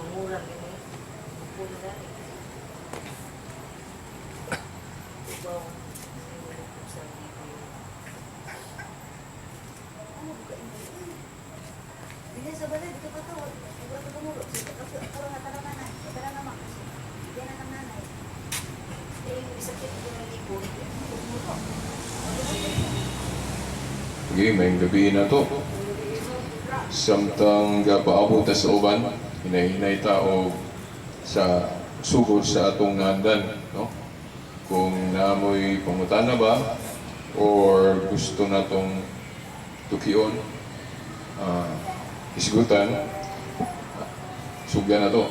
Mangurang ini, mangurang ini. Ibang sa Hindi sa balay, dito pa to. Wala pa tumulog. Sige, kasi ako nga talaga nanay. Wala naman kasi. Hindi na ng nanay. Eh, isa kito ko ng libo. Tumulog. Okay, may gabi na to. Samtang gapaabot sa uban, hinahinay tao sa sugod sa atong nandan, no? Kung namoy pangutana ba or gusto natong tukion, isgutan, sugyan na to.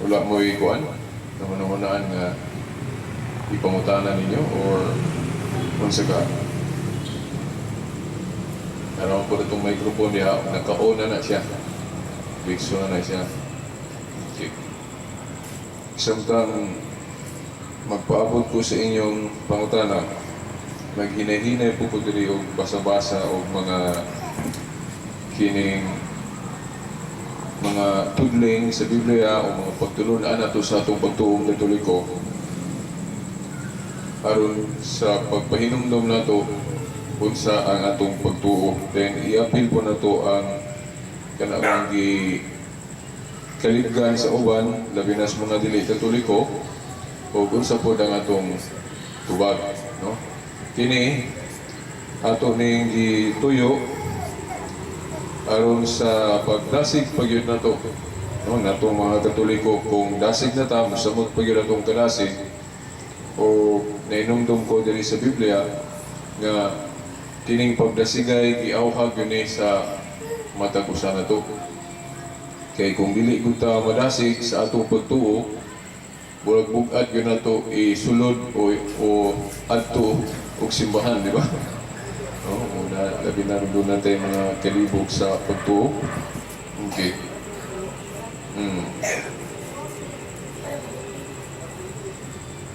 Wala mo ikuan, naman-namanaan nga ipangutana ninyo or kung saka. Alam po itong microphone niya, naka-on na siya. Bigso na siya. Okay. Samtang magpaabot ko sa inyong pangutana, maghinay-hinay po ko diri og basa-basa o mga kining mga tudling sa Biblia o mga pagtulunaan nato sa atong pagtuong Katoliko aron sa pagpahinumdom nato unsa ang atong pagtuo. Then i-appeal po nato ang kanang kalibgan sa uban, labi na sa mga dili Katoliko o unsa po ang atong tubag, no? Kini ato ning gituyo aron sa pagdasig pagyud nato, no, natong mga Katoliko. Kung dasig na ta, mosamot pagyud atong kadasig o nainumdum ko diri sa Biblia nga kining pagdasigay giawhag yun sa matag usa na to. Kay kung dili gud ta madasig sa atong pagtuo, burag bug-at yun na to isulod o adto og simbahan, di ba? No, labi na rin doon natin mga kalibog sa pagtuo. Okay.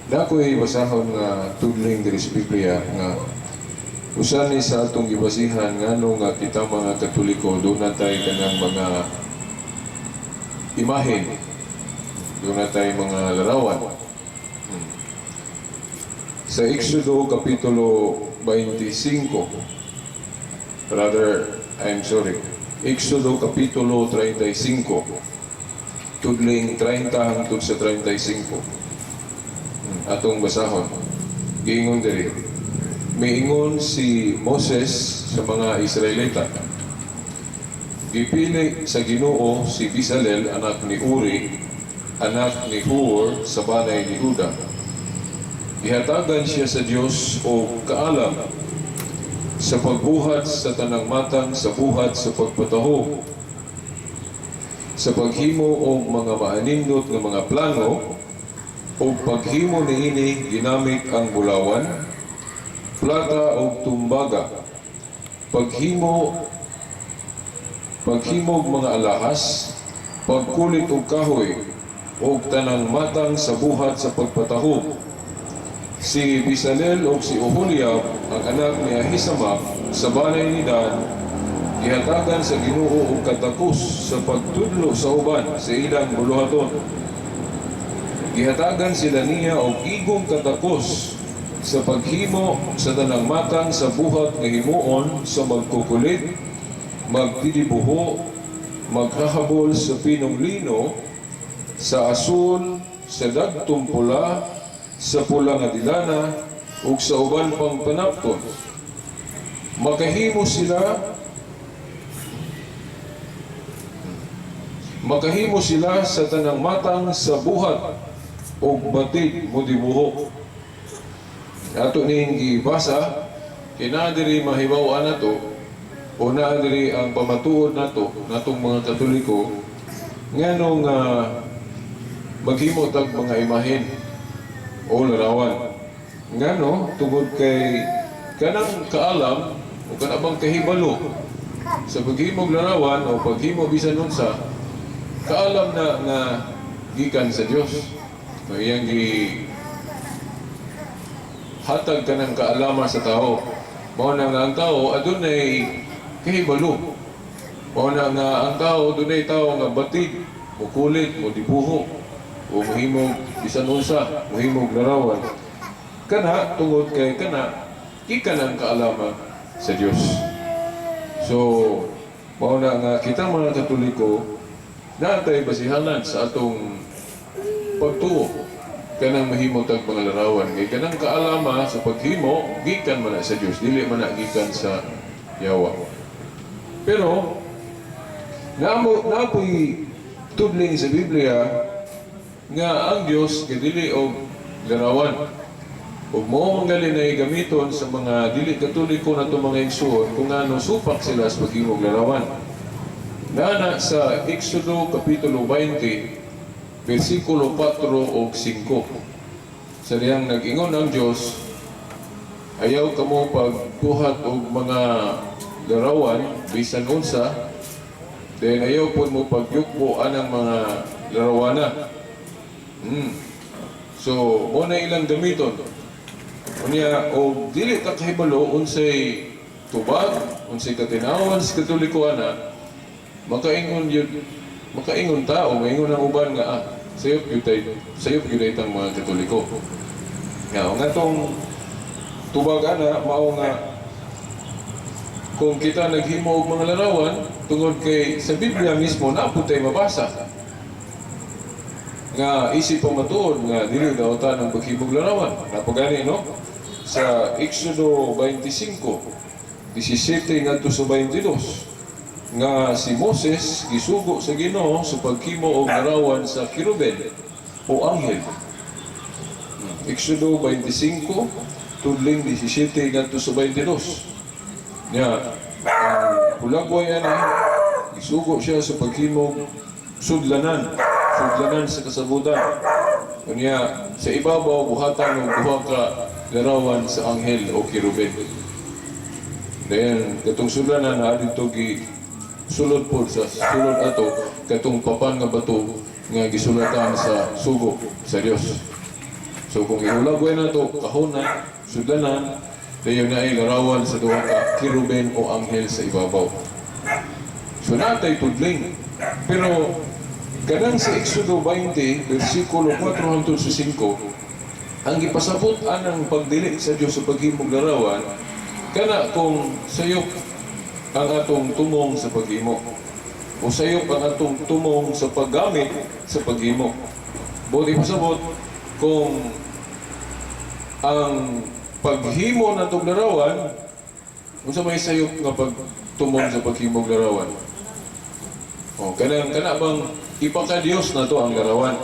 Dako'y basahon nga tudling diri sa Biblia nga usa ni sa atong gibasihan ngano nga kita mga Katoliko doon natay kanang mga imahen, doon natay mga larawan. Sa Exodo Kapitulo 25, Exodo Kapitulo 35, tudling 30 hangtod sa 35. Atong basahon. Giingon diri. Miingon si Moses sa mga Israelita. Gipili sa Ginoo si Bezalel, anak ni Uri, anak ni Hur, sa banay ni Juda. Ihatagan siya sa Dios o kaalam sa pagbuhat sa tanang matang, sa buhat sa pagpataho, sa paghimo o mga maanindot ng mga plano o paghimo niini ginamit ang bulawan, plata o tumbaga, paghimog mga alahas, pagkulit og kahoy o tanang matang sa buhat sa pagpataho. Si Bezalel o si Oholiab, ang anak ni Ahisamach sa balay ni Dan, ihatagan sa Ginoo og katakos sa pagtudlo sa uban sa ilang buluhaton. Gihatagan sila niya og igong katakos sa paghimo sa tanang matang sa buhat nga himuon sa magkukulit, magdidibuho, maghahabol sa pinong lino, sa asul, sa dagtong pula, sa pula nga dilana, ug sa uban pang panapton. Makahimo sila sa tanang matang sa buhat ug batid mo dibuho. Ato ning gibasa, kinadiri mahibaw nato o naadiri ang pamatuod nato natong mga Katoliko nganong maghimo tag mga imahen o larawan. Ngano tungod kay kanang kaalam o kanabang kahibalo sa paghimog larawan o paghimo bisan unsa, kaalam na nga gikan sa Dios. So iyang hatag ka ng kaalaman sa tao. Mao na nga ang tao adunay kahibalo. Mao na nga ang tao adunay tao nga batid, mukulit, mo dibuho, o mohimog bisan unsa, mohimog larawan. Kana tungod kay kana gikan ang kaalaman sa Dios. So mao na nga kita mga Katoliko natay basihanan sa atong pagtuo kanang mahimo tag mga larawan kay kanang kaalama sa paghimo gikan man na sa Dios, dili man na gikan sa yawa. Pero napoy tudling sa Biblia nga ang Dios kay dili og larawan. Ug mao mangali na gamiton sa mga dili Katoliko na mga igsoon kung ano supak sila sa paghimo og larawan. Nana sa Exodo Kapitulo 20 versikulo 4 o 5. Sa diyang nag-ingon ang Diyos, ayaw ka mo pagbuhat og mga larawan, bisan unsa, then ayaw po mo pagyukbo anang mga larawana. So, muna ilang gamiton. Unya, o dili ka kahibalo, unsay tubag, unsay katinawan sa Katoliko ana, makaingon tao, maingon ang uban nga, sayop yun itang mga Katoliko. Nga tong tubag ana, mao nga, kung kita naghimo og mga larawan, tungod kay sa Biblia mismo, naputay mabasa. Nga isip pang matuod, nga dili daotan ang paghimog larawan. Napagani, no? Sa Exodo 25, 17 ngadto sa 22, nga si Moses gisugo sa Ginoo sa paghimo og larawan sa kirubel o anghel. Exodo 25 tudling 17 ngadto sa 22. Nya ang hulagway ana gisugo siya sa paghimo sudlanan sa kasabutan. Unya sa ibabaw buhatan og duha ka larawan sa anghel o kirubel. Then katong sudlanan na dito gi sulod po sa sulod ato katong papan nga bato nga gisulatan sa sugo sa Dios. So kung ihulagway na to kahuna, sudanan, dayon na ay larawan sa duha ka kiruben o anghel sa ibabaw. So natay tudling. Pero kanang sa Exodo 20 versikulo 4 hangtod sa 5, ang gipasabot anang pagdili sa Dios sa paghimog larawan kana kung sayop ang atong tumong sa paghimo o sayop ang atong tumong sa paggamit sa paghimo. Buti pasabot kung ang paghimo na itong larawan unsa may sayop nga pagtumong sa paghimo larawan. O kana bang ipaka-Dios na to ang larawan.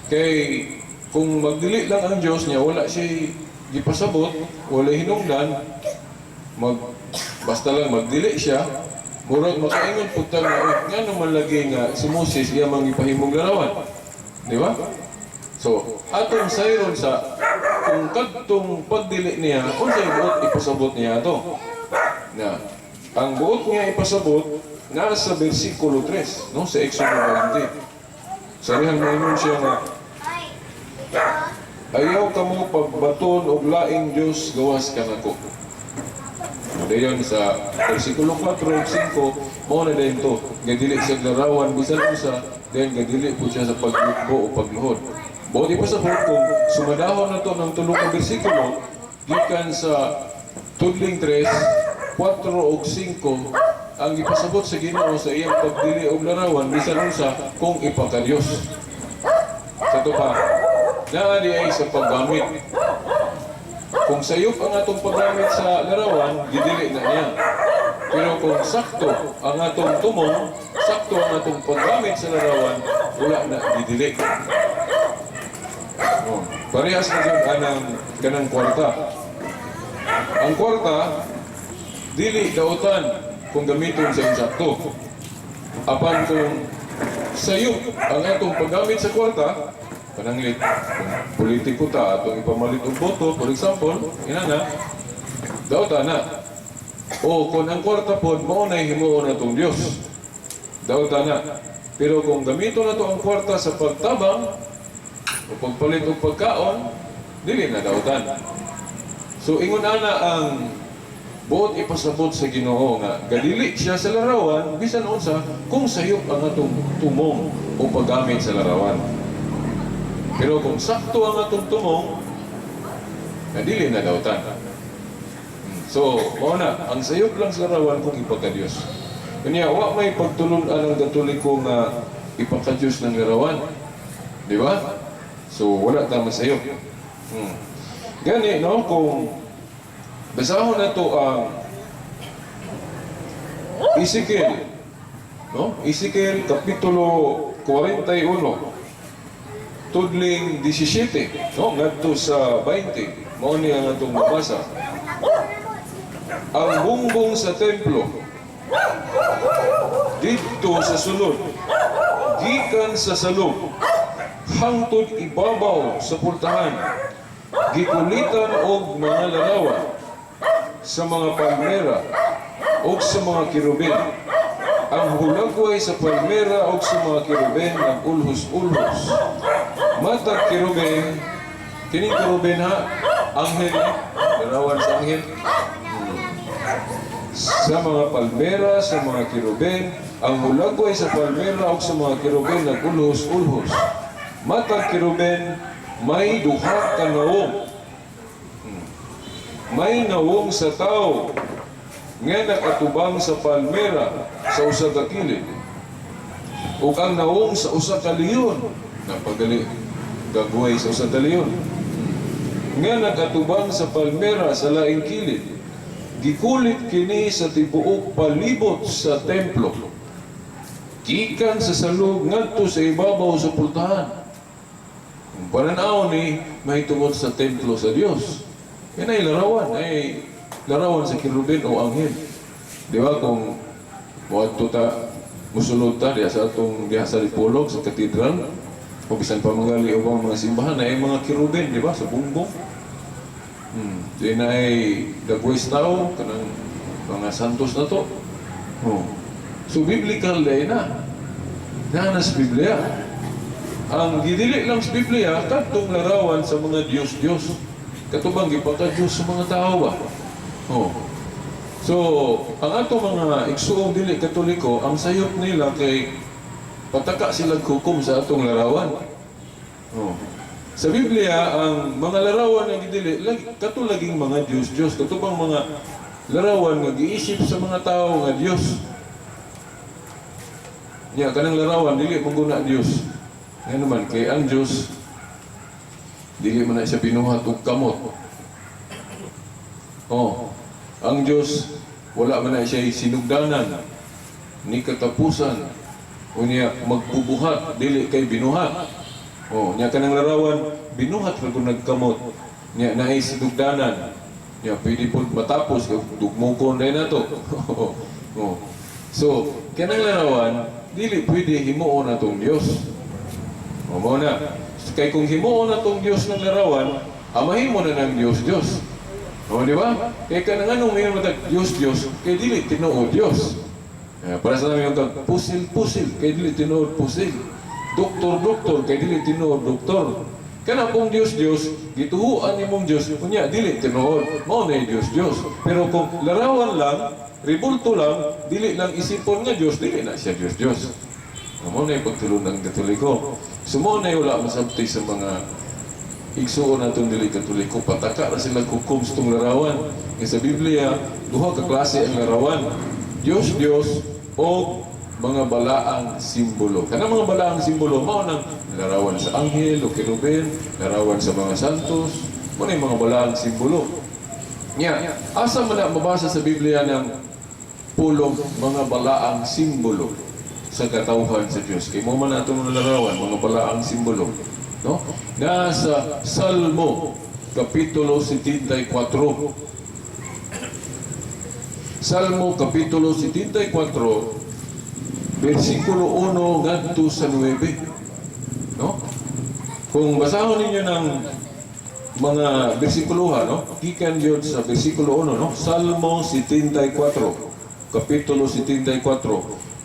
Kay kung magdili lang ang Dios niya, wala siya gipasabot, wala hinungdan, basta lang magdili siya, murag makaingon po tayo nga naman lagi nga si Moses iya mang ipahimong larawan. Di ba? So, atong sayron sa kung kadtong pagdili niya, kung sa'yo buot ipasabot niya ito. Na, ang buot niya ipasabot, nasa versikulo 3, no? Sa Exodo 20. Sarihang maingon siya nga, ayaw ka mo pagbaton o laing Diyos gawas ka nako. Dayon sa versikulo 4 at 5, mo na din to, gadili sa larawan, bisan usa, then gadili po siya sa paglukbo o pagluhod. Buti pa sa kung sumadahon na to ng tulong ka versikulo, gikan sa tudling 3, 4 o 5, ang ipasabot sa Ginoo sa iyang pagdili og larawan, bisan usa kung ipaka-Dios. Sa ito pa, naali ay sa paggamit. Kung sayop ang atong paggamit sa larawan, didili na niya. Pero kung sakto ang atong tumong, sakto ang atong paggamit sa larawan, wala na didili. Parehas na dyan kanang kwarta. Ang kwarta, dili dautan kung gamiton sa insakto. Apan kung sayop ang atong paggamit sa kwarta, pananglit, kung politiko ta, atong ipamalit og boto, for example, inana, dautan na. O kung ang kwarta po, maunay himuon na itong Diyos. Dautan na. Pero kung gamito na ito ang kwarta sa pagtabang, o pagpalit o pagkaon, dili na dautan. So, ingon ana ang buot ipasabot sa Ginoo nga gadili siya sa larawan bisan unsa kung sayop ang atong tumong o paggamit sa larawan. Pero kung sakto ang atong tumong, dili na dautan. So, mao na ang sayop lang sa larawan kung ipagka-Dios. Kanya wa may pagtulon-an ang Katoliko nga ipagka-Dios ng larawan. Di ba? So, wala ta masayop. Gani, no? Kung basahon na ito ang Ezekiel, no? Ezekiel Kapitulo 41, tudling 17, no? Ngadto sa 20, mao ni ang atong mabasa. Ang bungbong sa templo, dito sa sulod, gikan sa salog, hangtod ibabaw sa pultahan, gikulitan og mga larawan sa mga palmera o sa mga kirubin. Ang hulagway sa palmera o sa mga kirubin nag-ulhos-ulhos. Matag kirubin, kining kirubin ha, anghel, larawan sa anghel. Sa mga palmera, sa mga kirubin, ang hulagway sa palmera o sa mga kirubin nag-ulhos-ulhos. Matag kirubin, may duha ka nawong. May nawong sa tao nga nakatubang sa palmera sa usa ka kilid. O ang nawong sa usa ka leon, napagali gagway sa usa ka leon. Nga nakatubang sa palmera sa laing kilid. Gikulit kini sa tibuok palibot sa templo. Gikan sa salog ngadto sa ibabaw sa pultahan. Ang pananaw ni may tungod sa templo sa Dios. Yan ay larawan sa kirubin o anghel. Di ba kung buhat ta musulod ta diya sa atong diha sa Lipolog, sa katedral, o bisan pa mga liubang mga simbahan ay mga kirubin, di ba, sa bungbong. Di na ay dagwis tao, kanang mga santos na to. So biblical day na. Nanas Biblia. Ang gidili lang sa Biblia, katong larawan sa mga Diyos-Diyos. Katubang ipaka-Diyos sa mga tao ba? So, ang ato mga igsuong dili Katoliko, ang sayop nila kay pataka sila hukom sa atong larawan. Sa Biblia, ang mga larawan nga gidili, katulaging mga Diyos-Diyos, katubang mga larawan nga giisip sa mga tao nga Diyos. Kanang larawan, dili mangguna Diyos. Nga naman, kay ang Diyos, dili man na siya binuhat og kamot. Ang Diyos, wala man na siya sinugdanan, ni katapusan, o niya magbubuhat, dili kay binuhat. Niya kanang larawan, binuhat pa kung nagkamot, niya na sinugdanan, niya pwede po matapos, dugmukon rin na to. So, kanang larawan, dili pwede himuon na itong Diyos. Mo na. Kaya kung himuon na itong Diyos ng larawan, amahimo na ng Diyos-Diyos. Di ba? Kaya ka nang anong ngayon matag Diyos-Diyos, kaya dili tinuod Diyos. Para sa namin yung pusil-pusil, kaya dili tinuod pusil. Doktor-doktor, kaya dili tinuod doktor. Kana pong Diyos-Diyos, gituhuan ni mong Diyos, kunya dili tinuod, mao na yung Diyos-Diyos. Pero kung larawan lang, ribulto lang, dili lang isipon nga Diyos, dili na siya Diyos-Diyos. Mao na yung pagtulong ng Katoliko. Sumo na wala masabti sa mga igsuon natong dili Katoliko, pataka na sila hukom sa itong larawan. Sa Biblia, duha ka klase ang larawan. Diyos-Diyos o mga balaang simbolo. Kanang mga balaang simbolo, mao nang larawan sa anghel o kirubin, larawan sa mga santos, mao na yung mga balaang simbolo. Asa man na mabasa sa Biblia ng pulong mga balaang simbolo sa katauhan sa Diyos. Kaya mo man natong larawan, mga balaang simbolo. No? Nasa Salmo, Kapitulo 74. Salmo, Kapitulo 74, versikulo 1 ngadto sa 9. No? Kung basahon ninyo ng mga bersikuloha, no? Gikan yun sa bersikulo 1, no? Salmo 74, Kapitulo 74,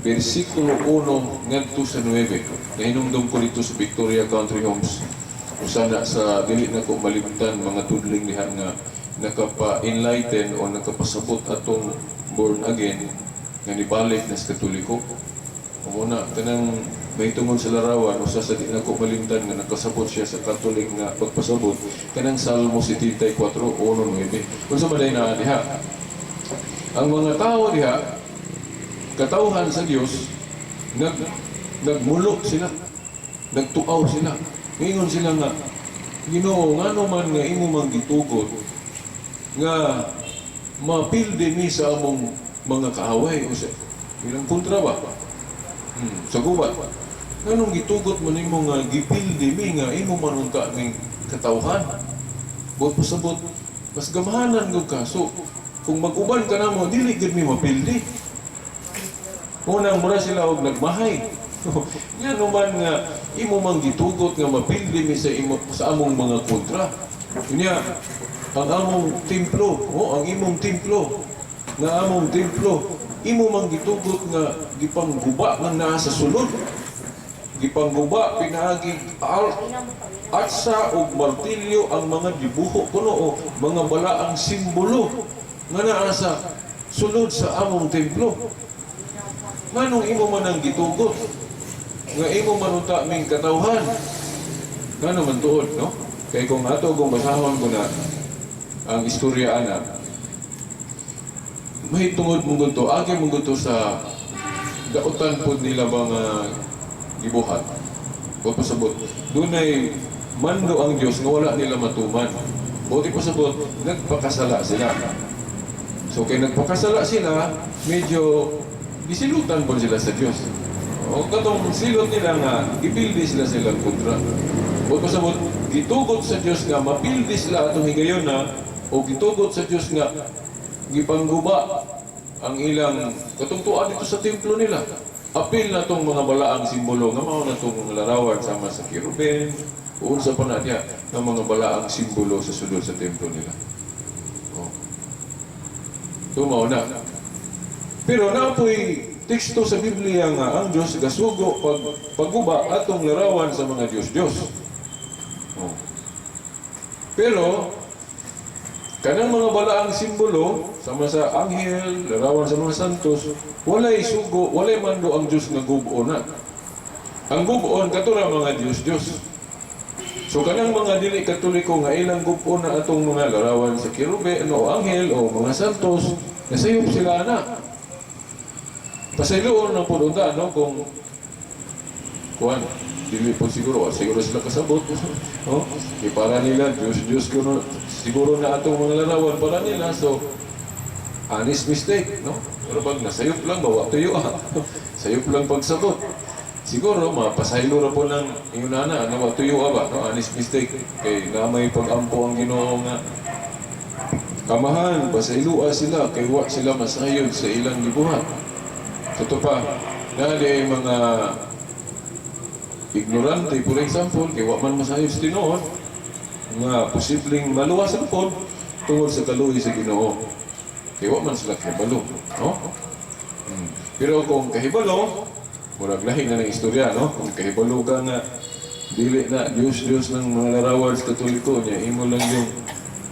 versikulo 1 ngadto sa 9. Nahinumdum ko dito sa Victoria Country Homes. Usana sa dili na ko malimtan mga tudling diha nga nakapa-enlighten o nakapasabot atong born again nga nibalik na sa Katoliko. Muna, kanang may tungod sa larawan, usa sa di na ko malimtan nga nakasabot siya sa Katolik nga pagpasabot, kanang Salmo 74, 1-9. Kung sa maday na diha, ang mga tao diha, katauhan sa Diyos, nagmulok sila, nagtuaw sila. Ngayon sila nga, Ginoo, nga naman nga imo mang gitugot, nga mapildi mi sa among mga kaaway, o sa ilang kontra ba? Sa gubat. Anong gitugot mo nimo nga gipildi mi nga imo manunta ning katawhan? Buot pasabot, mas gamahanan gud ka. So, kung mag-uban ka na mo, dili gud mi mapildi. Unang mura sila og nagmahay. Nga naman nga imo mang gitugot nga mapildi mi sa imo sa among mga kontra. Unya, ang among templo, ang imong templo, nga among templo, imo mang gitugot nga gipangguba nga naa sa sulod. Gipangguba pinaagi atsa og martilyo ang mga dibuho kuno o mga balaang simbolo nga naa sa sulod sa among templo. Nganong imo man ang gitugot nga imo manuta ming katawhan? Ngano man tuod, no? Kay kung ato kung basahon ko na ang istorya ana, may tungod mong gunto, agi mong gunto sa dautan po nila mga gibuhat. O pasabot, doon ay mando ang Diyos nga wala nila matuman. Buti pasabot, nagpakasala sila. So kaya nagpakasala sila, medyo disilutan po sila sa Diyos. O katong silot nila nga, ipildi sila silang kontra. Buti pasabot, gitugot sa Diyos nga, mapildi sila atong higayon na, o gitugot sa Diyos nga, gipangguba ang ilang katungtuan dito sa templo nila. Apil na itong mga balaang simbolo nga mao na itong mga larawan sama sa kirubin, uunsa pa na niya ng mga balaang simbolo sa sulod sa templo nila. Mao na. Pero naapoy teksto sa Biblia nga ang Diyos gasugo pagguba atong larawan sa mga Diyos-Diyos. Pero kanang mga balaang simbolo, sama sa anghel, larawan sa mga santos, walay sugo, walay mando ang Diyos nga gub-ona. Ang gub-on, katura mga Diyos-Diyos. So kanang mga dili katoliko nga ilang gub-on na atong mga larawan sa kirube, o anghel, o mga santos, nasayop sila na. Pasayloon na po doon no? Kung kuhan, dili po siguro sila kasabot. No? Para nila, Diyos ko siguro na atong mga larawan para nila. So, honest mistake, no? Pero pag nasayop lang, bawa tuyo sayop lang pagsabot. Siguro, mapasaylo na po ng inunana, nawa tuyo ba? No? Honest mistake. Kay na may pag-ampo ang Ginoo nga kamahan, pasaylua sila, kay wa sila masayod sa ilang gibuhat. Ito pa, dahil ay mga ignorante, for example, kay wa man masayod sa Ginoo, nga posibleng maluwas ang pod tungkol sa kaluhi sa Ginoo. Kaya wa man sila kahibalo. No? Pero kung kahibalo, murag lahi na ng istorya, no? Kung kahibalo ka nga, dili na Diyos ng mga larawan sa Katoliko niya, imo lang yung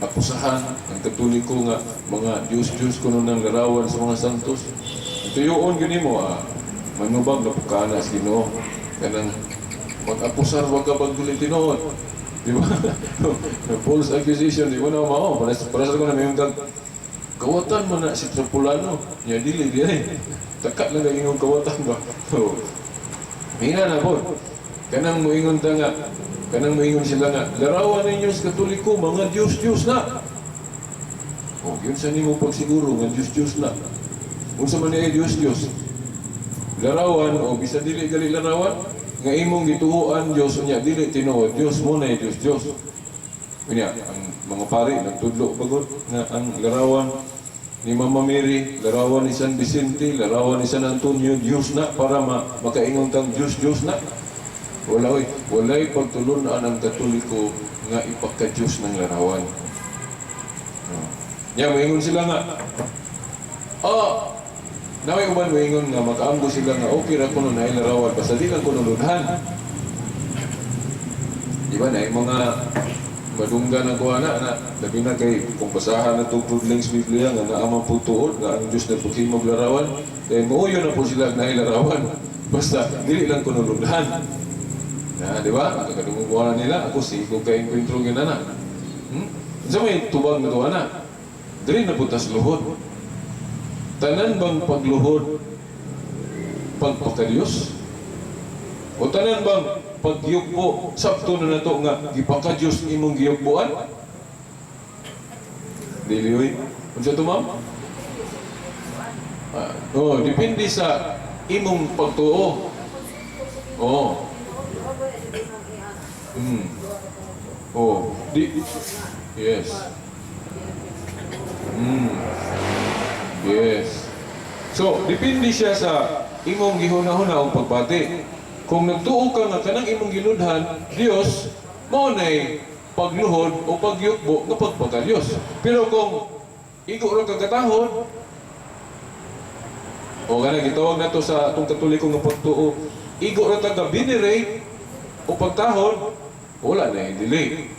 akusahan ng Katoliko nga mga Diyos kuno ng larawan sa mga santos. Tuyoon gini mo, manubag na pukana sa Ginoo. Kanang mag-apusar, wag ka pagdili tinuod. Di ba? False accusation, di ba na mao? Para sa ko na may kawatan mo na si Trapulano. Niya dili, takat lang ang ingong kawatan ba? So, hina na po. Kanang moingon ta nga, kanang moingon sila nga, larawan ninyo sa Katoliko, mga Diyos na. O, yun sa nimo pagsiguro, nga Diyos na. Kung sa man ay Diyos, larawan, o bisa dili gali larawan, nga imong gituhuan Diyos niya, dili tinuod, Diyos mo na Diyos. Kanya, ang mga pari, nagtudlo bagot, nga ang larawan ni Mama Mary, larawan ni San Vicente, larawan ni San Antonio, Diyos na, para makaingon kang Diyos na. Walay pagtulunan ang Katoliko nga ipagka-Diyos ng larawan. Nya moingon sila nga, naway uban moingon nga makaamgo sila nga okay ra kuno na larawan basta di lang kuno ludhan. Di ba na mga madunggan ang kuha na, labi na kay kung basahan na itong Prudlings Biblia nga naamang po tuod, nga ang Diyos na pagkimog larawan, kaya muuyo na po sila na larawan. Basta, dili lang kunulundan. Na, di ba? Nakakadungong kuha na nila, ako sigo kayong kwentro ginana. Sa may tubag na kuha na, dili na butas luhod. Tanan bang pagluhod, pagpakadiyos? O tanan bang pagyugbo, sakto na nato nga gipaka-Diyos imong giyugboan? Dili oy. Unsa to, ma'am? Depende sa imong pagtuo. Yes. Yes. So, depende siya sa imong gihuna-huna o pagbati. Kung nagtuo ka nga kanang imong giludhan, Dios, mao nay pagluhod o pagyukbo nga pagpaka-Dios. Pero kung igo ra ka katahon, o ganang gitawag nato sa atong Katoliko nga pagtuo, igo ra ta ka venerate o pagtahon, wala na yung delay.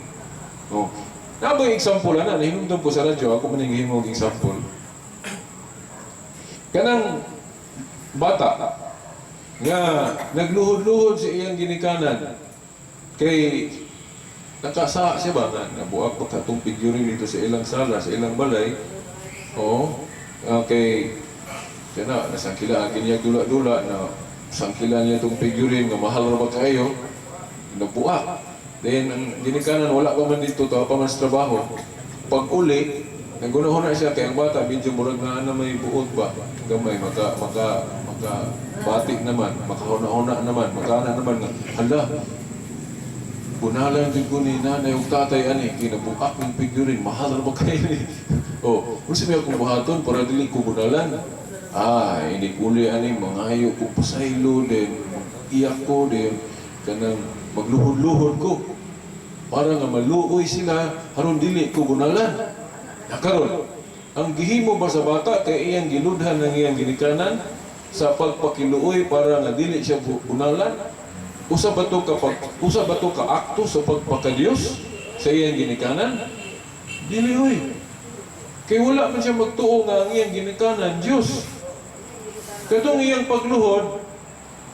Naboy example na, nahinumdum ko sa radyo, ako maningin mo example. Kanang bata, nga nagluhod-luhod sa iyang ginikanan kay nakasa siya ba na nabuak pa katong figuring dito sa ilang sala, sa ilang balay. Okay, siya na nasangkilaan kanya dula-dula na sangkilan niya itong figuring nga mahal na ba kayo, nabuak. Then ang ginikanan wala pa man dito, tawa pa man sa trabaho. Pag uli, nagunahon na siya kay ang bata medyo murag na may buot ba gamay batik naman, makahuna-huna naman, makana naman nga, hala, bunalan din ko ni nanay o tatay ani, kinabuak ng figurin, mahal na ba kayo ni? Kung sabi akong buhaton, para dili ko bunalan. Hindi kuli ani, mangayo ko pasaylo din, iyak ko din, kanang magluhod-luhod ko. Para nga maluoy sila, haron dili ko bunalan. Nakaroon, ang gihimo ba sa bata, kay iyang giludhan ng iyang ginikanan, sa pagpakiluoy para nga dili siya bunalan, usa ba to ka akto sa pagpakadiyos sa iyang ginikanan? Dili oy. Kay wala man siya magtuo nga ang iyang ginikanan Dios. Katong iyang pagluhod,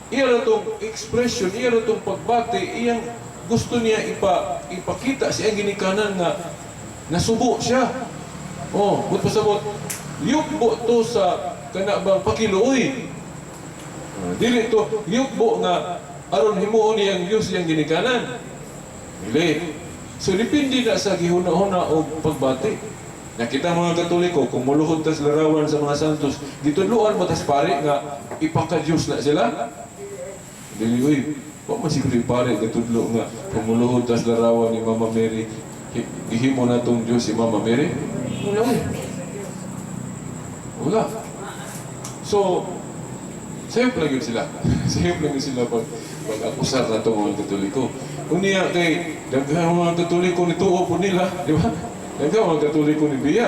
iya ra tong expression, iya ra tong pagbati, iyang gusto niya ipakita sa iyang ginikanan nga nasubo siya. But pasabot, yukbo to sa kanabang pakiluoy. Dili to yukbo nga aron himuon niyang Diyos yang ginikanan. Dili. So depende na sa gihuna-huna o pagbati. Nakita mga Katoliko, kung muluhod tas larawan sa mga santos, gitudluan mo tas pare nga ipaka-Diyos na sila. Dili uy, wa man siguro yung pare gitudlo nga kung muluhod tas larawan ni Mama Mary, gihimo na tong Diyos si Mama Mary. Wala uy. Wala. So, sayop lang yun sila. Sayop lang yun sila pag-akusar na itong mga Katoliko. Kung niya kay daghan mga Katoliko ni tuo po nila, di ba? Daghan mga Katoliko ni Biya.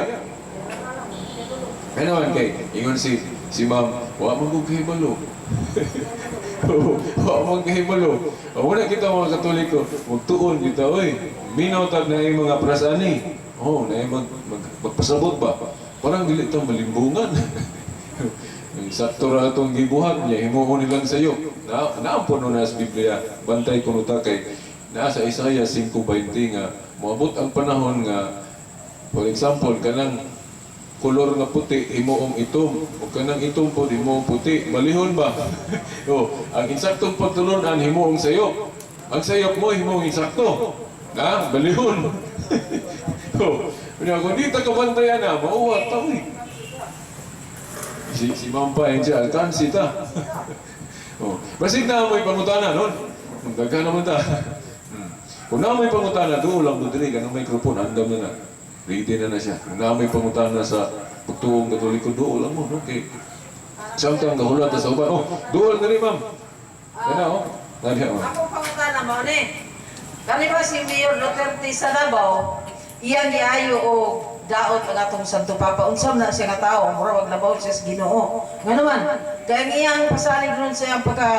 Ano man kay, ingon si Ma'am, wa man kong kahibalo. Wa man kahibalo. Wala kita mga Katoliko, magtuon kita, oy. Minotag na yung mga prasani. Na yung magpasabot ba? Parang dili itong malimbungan. Sakto ra itong gibuhat niya, himuon nilang sayo. Naampon na sa Biblia, bantay kuno ta kay naa sa Isaiah 5:20 nga moabot ang panahon nga, for example, kanang kolor nga puti, himuong itom. O kanang itom po, himuong puti. Malihon ba? Ang insaktong pagtulunan, himuong sayo. Ang sayop mo, himuong insakto. Balihon. Kung di taga-bantayan na, mauwat ta, uy. Si Mampa yan siya, alkansi ta. Basig na amoy pangutana, nun? Dagka naman ta. Kung na amoy pangutana, doon lang doon diri, kanang microphone, andam na na. Ready na siya. Kung na amoy pangutana sa pagtuong Katoliko, doon lang mo, okay. Samtang kahulat sa uban. Doon na rin, ma'am. Yan na, Ako pangutana mo, ne? Kani ba si Mayor Duterte sa Davao, iyang giayo o daot ang atong Santo Papa. Unsam na siya nga tao, mura wag nabaw siya sa Ginoo. Nga naman, kaya ang iyang pasalig ron sa iyang pagka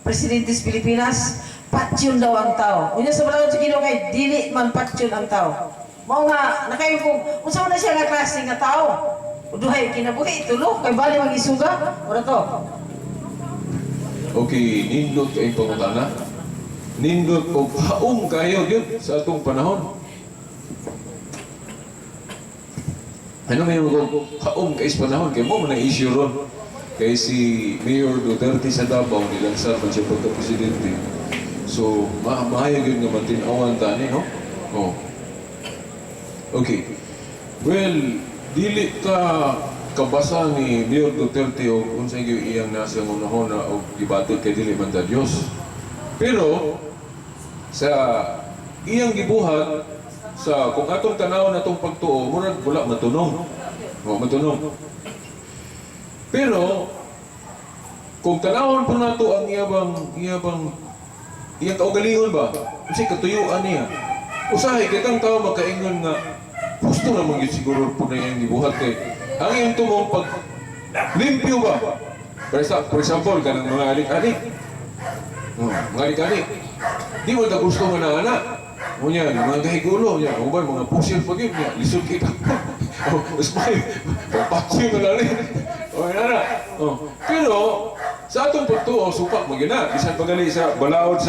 Presidente sa Pilipinas, patsyon daw ang tao. Unya sa balawod sa Ginoo kay dili man patsyon ang tao. Mao nga nakayo kung unsa man na siya nga klase nga tao. Uduhay kinabuhi tulo kay bali mag-isuga. Ora to. Okay, nindot kay pangutana. Nindot o haong kayo yun sa atong panahon. Ano may mga haong kay sa panahon? Kaya mo man ang issue ron. Kay si Mayor Duterte sa Davao, nilansar man siya pagka-presidente. So, mahayag yun nga matinawan tani, no? Oh. Okay. Well, dili ka kabasa ni Mayor Duterte o kung saan iyang nasa unahon na o gibatid kay dili man ta Diyos. Pero, sa iyang gibuhat, sa kung atong tanaw na itong pagtuo, murag wala matunong. O, matunong. Pero, kung tanawon po nato ang iyang kaugalingon ba? Kasi katuyuan niya. Usahay, kitang tao makaingon nga, gusto naman yun siguro po na iyang gibuhat kay ang iyong tumong pag limpyo ba? For example, kanang mga alik-alik. Mga alik-alik. Di mo na gusto nga na anak. O niya, mga kahigulo niya. O ba, mga pusil pag yun niya. Lisod kita. O, smile. Pagpatsi mo na rin. O, na. Pero, sa atong pagtuo, supak mo yun na. Bisan pagali sa balaod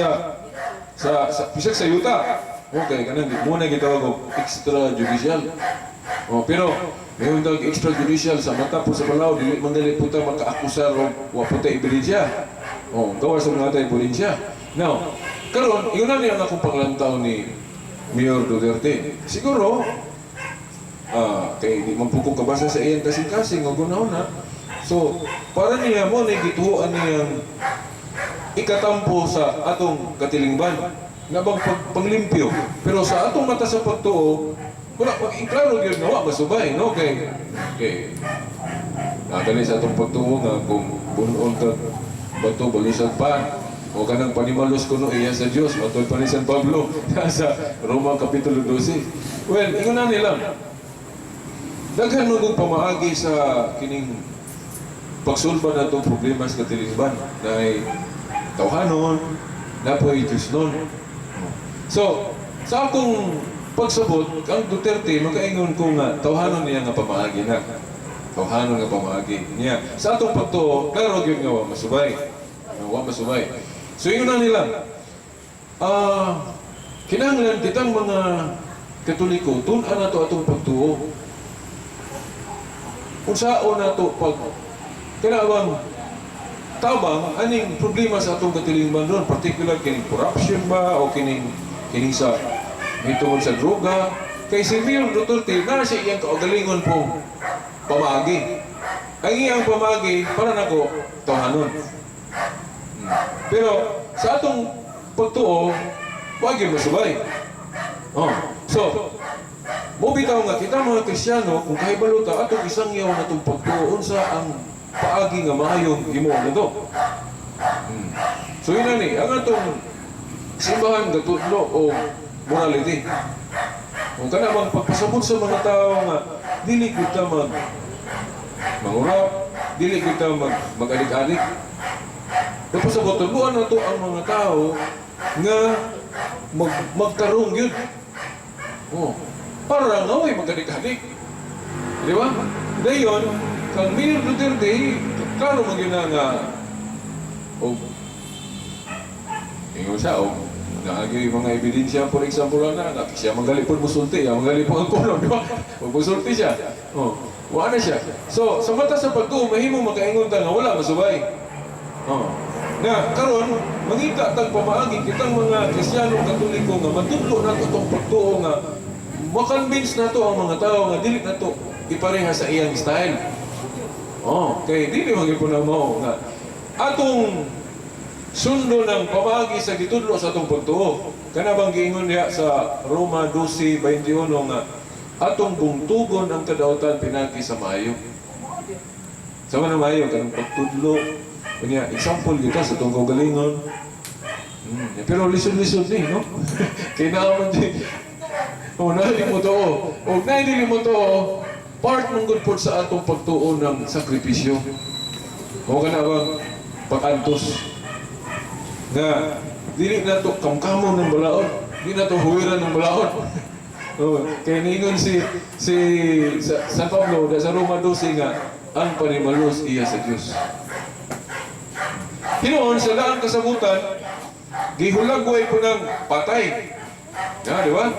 bisan sa yuta. Okay, kanang muna gitawag og extrajudicial. Pero mayroon tawag extrajudicial sa mata po sa balaod, dili man dili puta makaakusar o wa puta ebidensya. Gawa sa mga tayo ebidensya. Now, karon yun na niya akong paglantaw ni Mayor Duterte. Siguro, kay di man po kong kabasa sa iyang kasing-kasing o gunahon na. So, para niya mo na gituhuan niyang ikatampo sa atong katilingban na bang panglimpyo. Pero sa atong mata sa pagtuo, wala pag-iklaro yun na wala masubay, no? Kay nakali sa atong pagtuo nga kung bunon ka bato balisan pa o kanang panimalos kuno iya sa Dios matod pa ni San Pablo sa Roma Kapitulo 12. Well, ingon na nila. Daghan mo kong pamaagi sa kining pagsulba na itong problema sa katilingban na ay tawhanon, na po Diyos nun. So, sa akong pagsabot, ang Duterte, makaingon ko nga, tawhanon niya nga pamaagi na. Tawhanon nga pamaagi niya. Sa atong pagtuo, klaro yun nga, masubay. Masubay. So, yun na nila. Kinahanglan kitang mga Katoliko, tun-an na to atong pagtuo. Kung saan na to pag kinabang tabang, aning problema sa atong katilingban doon, particular kining corruption ba o kining sa may tungkol sa droga. Kay si Mayor Duterte, na siya iyang kaugalingon po pamagi. Ang iyang pamagi, para nako, tawhanon. Pero sa atong pagtuo, wag yung masubay. So, mubitaw nga kita mga Kristiyano, kung kahibaluta, atong isang yaw na itong pagtuo, unsa ang paagi nga maayong himo na to. So yun na ni, ang atong simbahan gatudlo o morality. Kung ka namang pagpasabot sa mga tao nga, dili kita mangurap, dili kita mag-alik-alik. Pagpasabot, tuluan na to ang mga tao nga magtarong yun. Para nga ay mag-alik-alik. Di ba? Dayon, kang Mayor Duterte, klaro mo yun nga, ingon siya, naagay mga ebidensya, for example, siya magalipon musulti, magalipon ang kulong, di ba? Magmusulti siya. Wala na siya. So, sa mata sa pagtuo, mahimo makaingon ta nga wala masubay. Na, karon, mangita tang pamaagi, kitang mga Kristiyano, Katoliko nga, matudlo na ito itong pagtuo nga, makonvince na to ang mga tao nga, dili na to ipareha sa iyang style. Kaya dili magipon na mo nga, atong sundo ng pamagi sa gitudlo sa atong pagtuo. Kanabang giingon niya sa Roma 12:21 nga atong bungtugon ang kadautan pinagi sa maayo. Sa maayo kanang pagtudlo. Kunya example kita sa atong kaugalingon. Pero lisod-lisod ni, no? Kaya naman din. O, nahili mo to. O, nahili mo to. Part ng good po sa atong pagtuon ng sakripisyo. O ka na bang pag-antos. Na, dili na to kamkamon ng balaod. Di na to huwiran ng balaod. O, kaya ningon si San Pablo, sa Roma 12 nga, ang panimalos iya sa Diyos. Hinoon, sa daang kasabutan, gihulagway po ng patay. Di ba?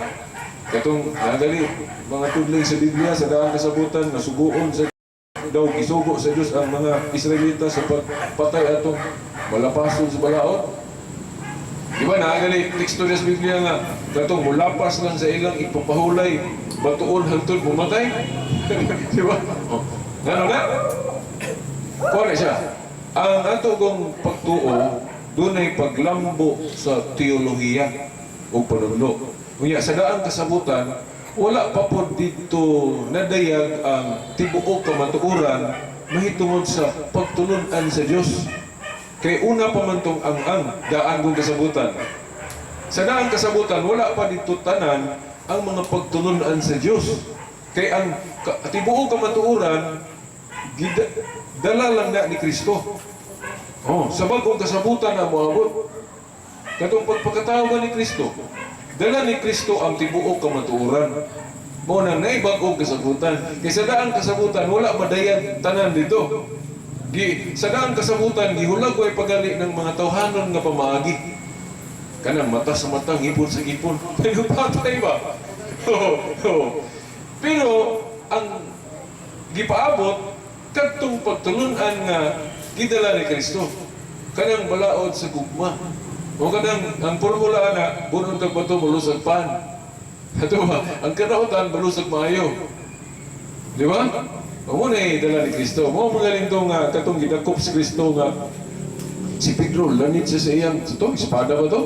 Katong nagali, mga tudling sa Biblia, sa daang kasabutan, nasuguon sa daw gisugo sa Diyos ang mga Israelita sa pagpatay atong malapason sa balaod. Di ba? Nagali, teksto sa Biblia nga, katong mulapas lang sa ilang ipapahulay, batuon hangtod pumatay. Di ba? Oh. Ano na? Kuha na siya. Ang ato kong pagtuo, doon ay paglambo sa teolohiya o panunlo. Kunya, sa daang kasabutan, wala pa po dito nadayag ang tibuok kamatuuran mahitungod sa pagtulunan sa Diyos. Kay una pa man tong ang daan kong kasabutan. Sa daang kasabutan, wala pa dito tanan ang mga pagtulunan sa Diyos. Kay ang tibuok kamatuuran, dala lang na ni Kristo. Oh, sa bagong kasabutan na moabot. Katong pagpakatawag ni Kristo, dala ni Kristo ang tibuok kamatuoran. Mo nang naibagong kasabutan. Kay sa daang kasabutan wala madayan tanan dito. Sa daang kasabutan gihulagway pagali ng mga tawhanon nga pamaagi. Kanang mata sa mata, ngipon sa ngipon. Pero patay ba? Pero ang gipaabot kadtong pagtulunan nga gidala ni Kristo. Kanang balaod sa gugma. O kanang ang formula na bunong tagbato malusag pan. Ato ba? Ang karautan malusag maayo. Di ba? O mo na dala ni Kristo. Mo magaling to nga katong gidakop si Kristo nga si Pedro lanit siya sa iyang ito, espada ba to?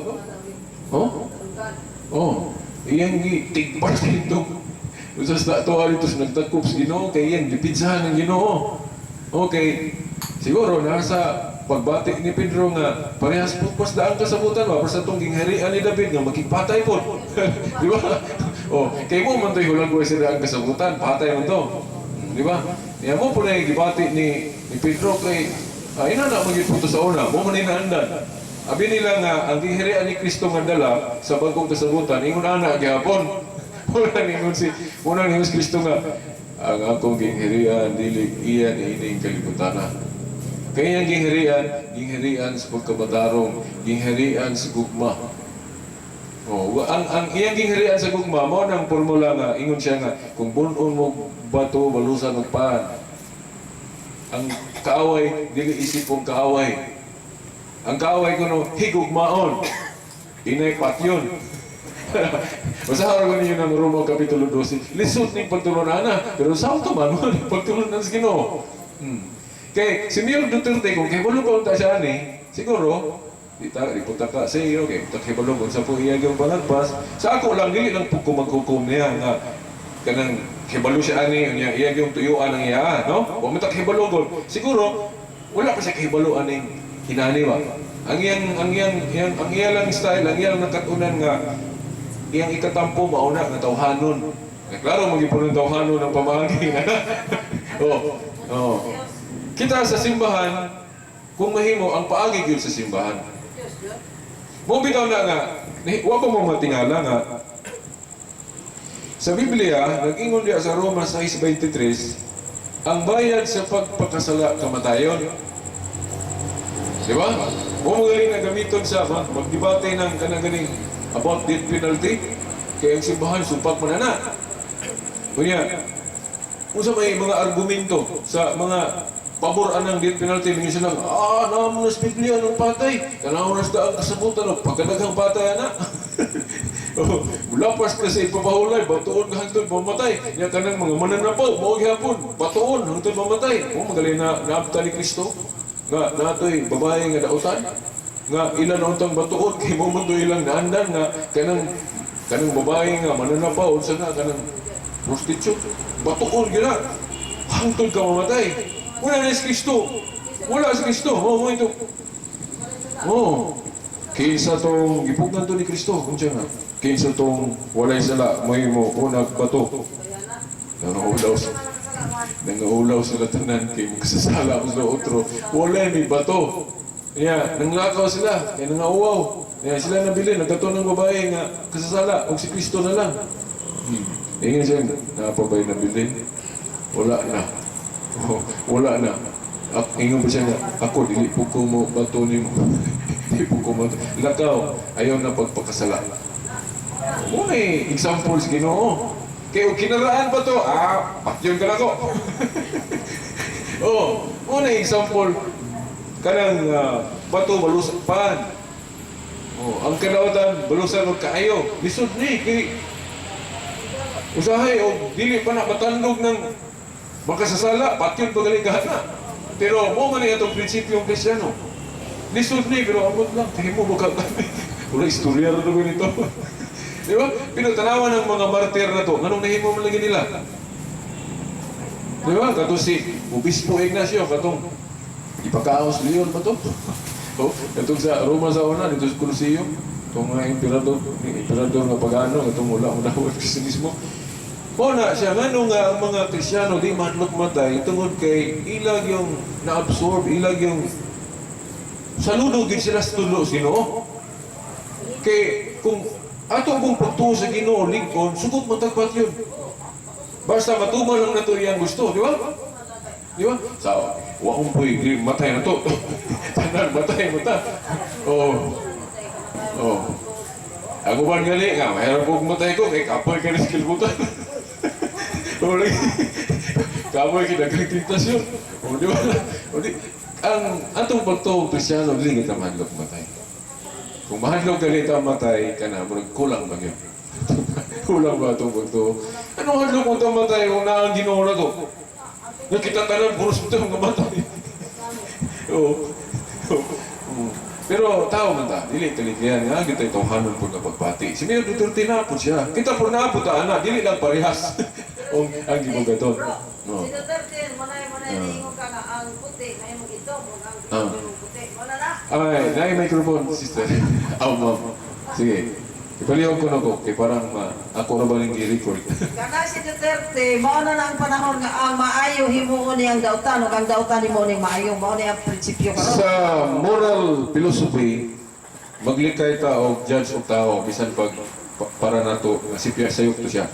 Iyang tigpas dito. Usas na ito dito sa nagtakop sa Ginoo kay iyang dipinsahan ng Ginoo. Okay, siguro nasa pagbati ni Pedro nga parehas po pas daan kasabutan ba sa itong gingharian ni David nga magkipatay po. Di ba? Kay mo man to'y hulagway sa daan kasabutan, patay mo to. Di ba? Kaya mo po na yung gibati ni Pedro kay ina na magiging sa una, mo man inaandan. Abi nila nga ang gingharian ni Kristo nga dala sa bagong kasabutan, ingon ana gihapon. Muna ni Kristo nga ang akong gingharian dili iyan ining kalibutan. Kaya ang gingharian sa pagkabatarong, gingharian sa gugma. Ang iyang gingharian sa gugma, mo nang formula nga, ingon siya nga, kung bunon mo bato, balusan ng paan. Ang kaaway, dili isip kong kaaway. Ang kaaway ko no, higugmaon. Inay patyon. Masaharap ko ninyo ng Roma Kapitulo 12. Lisod ng pagtulunan na. Pero saan ito man? Pagtulunan sa Ginoo. Kaya si Mayor Duterte, kung kay Balong ta siya siguro, di puta ka sa iyo, kay puta kay Balong, kung sa po iyag yung palagpas, sa ako lang, dili lang po kumagkukum niya nga, kanang kibalo siya iyag yung tuyuan ng iya, no? Huwag mo ta kibalong, siguro, wala pa siya kibaluan ng hinaniwa. Ang iyang lang style, ang iyang nakatunan nga, iyang ikatampo mauna ng tawhanon. Klaro, mag-ipon ng tawhanon ng pamagi. Kita sa simbahan, kung mahimo, ang paagi yun sa simbahan. Mo bitaw na nga, huwag ko mong matingala nga, sa Biblia, nag-ingon diya sa Roma 6:23, ang bayad sa pagpakasala kamatayon. Di ba? Mo magaling na gamiton sa magdebate ng kanaganing about death penalty, kaya ang simbahan, sumpak manana. Kunya, kung sa may mga argumento sa mga pabor anang death penalty, minsan lang, naman nas Biblia ng patay, kanaon nas daang kasabutan, pagkadagang patay na. Lapas ka sa ipapahulay, batuon ka hangtod mamatay. Yan ka ng mga mananapaw, mawag hapon, batuon hangtod mamatay. Magaling na naabta ni Kristo, nga nato'y babae nga dautan, nga ilan ang tang batuon, kay mo mundo ilang naandan, nga kanang babae nga mananapaw, unsa na, kanang prostitute, batuon gina, hangtod ka mamatay. Wala na si Kristo. Wala si Kristo. Mo ito. Kinsa tong gipugnan to ni Kristo, unsa nga? Kinsa tong walay sala, may mo unag bato. Nangaulaw sila tanan kay magsasala ko sa otro. Wala may bato. Yeah, nanglakaw sila, kaya nangauwaw. Yeah, sila nabili, nagkato ng babae nga kasasala, o si Kristo na lang. Ingin siya, napabay nabili. Wala na. Oh, wala na. Ingon pa siya nga, ako, dili po ko mo bato ni mo. Dili po ko bato. Lakaw, ayaw na pagpakasala. Muna example sa Ginoo. Kaya kinaraan pa to, patyon ka na ko. Oh, muna example, kanang bato balusan pan. Oh, ang kadawatan balusan og kaayo. Lisod ni kay usahay o dili pa na matandog ng makasasala, patyon pagalingahan na. Pero mo man itong prinsipyong Kristiyano. Lisod ni pero amot lang, himo mo ka. Wala istorya ra naman ito. Di ba? Pinagtanawan ng mga martir na to, anong nahimo man lagi nila? Di ba? Kato si Obispo Ignacio, katong ipakaos Leon ba to? Oh, katong sa Roma sa una, dito sa Colosseum, itong emperador nga pagano, katong wala sa Kristiyanismo. O na siya, nga ang mga Kristiyano di matlok matay, tungod kay ilag yung na-absorb, ilag yung saludo gid sila sa tulo Ginoo. Kay kung ato kung pagtuo sa Ginoo lingkod, sugot matagpat yun. Basta matumal lang na to iyang gusto, di ba? Di ba? Sa waong po'y matay na to. Tanan, matay, mata. Oh. Oh. Ako ba gali nga, mayroon kong matay ko, kay kapoy ka na sa kilibutan. O lagi, kapoy kinagkalitintasyon. O di ba? O di, ang atong pagtuo Kristiyano, dili ka mahadlok matay. Kung mahadlok ka dito matay ka na, kulang ba yun? Kulang ba itong pagtuo? Anong hadlok mo itong matay kung naang Ginoo na to? Nakita tanan, puros mo itong matay. Oo. Pero tao man ta, dili taligyan nga, kita itong hanon po na pagpati. Si Mayor Duterte na po siya. Kita po na po ta, dili lang parehas. O, ang gibugaton. Si Duterte, manay niingon ka nga ang puti, na yung ito, ang puti. Wala na. Ay, nai microphone, sister. Ma'am. Sige. Ipalihog ko na ko, kay parang ako na ba nang i-record? Kana si Duterte, mao na ang panahon nga ang maayo himuon ni ang dautan ug ang dautan ni mo ning maayo, mao ni ang prinsipyo karon. Sa moral philosophy, maglikay ta og judge og tao bisan pag para nato nga sipya sayop to siya.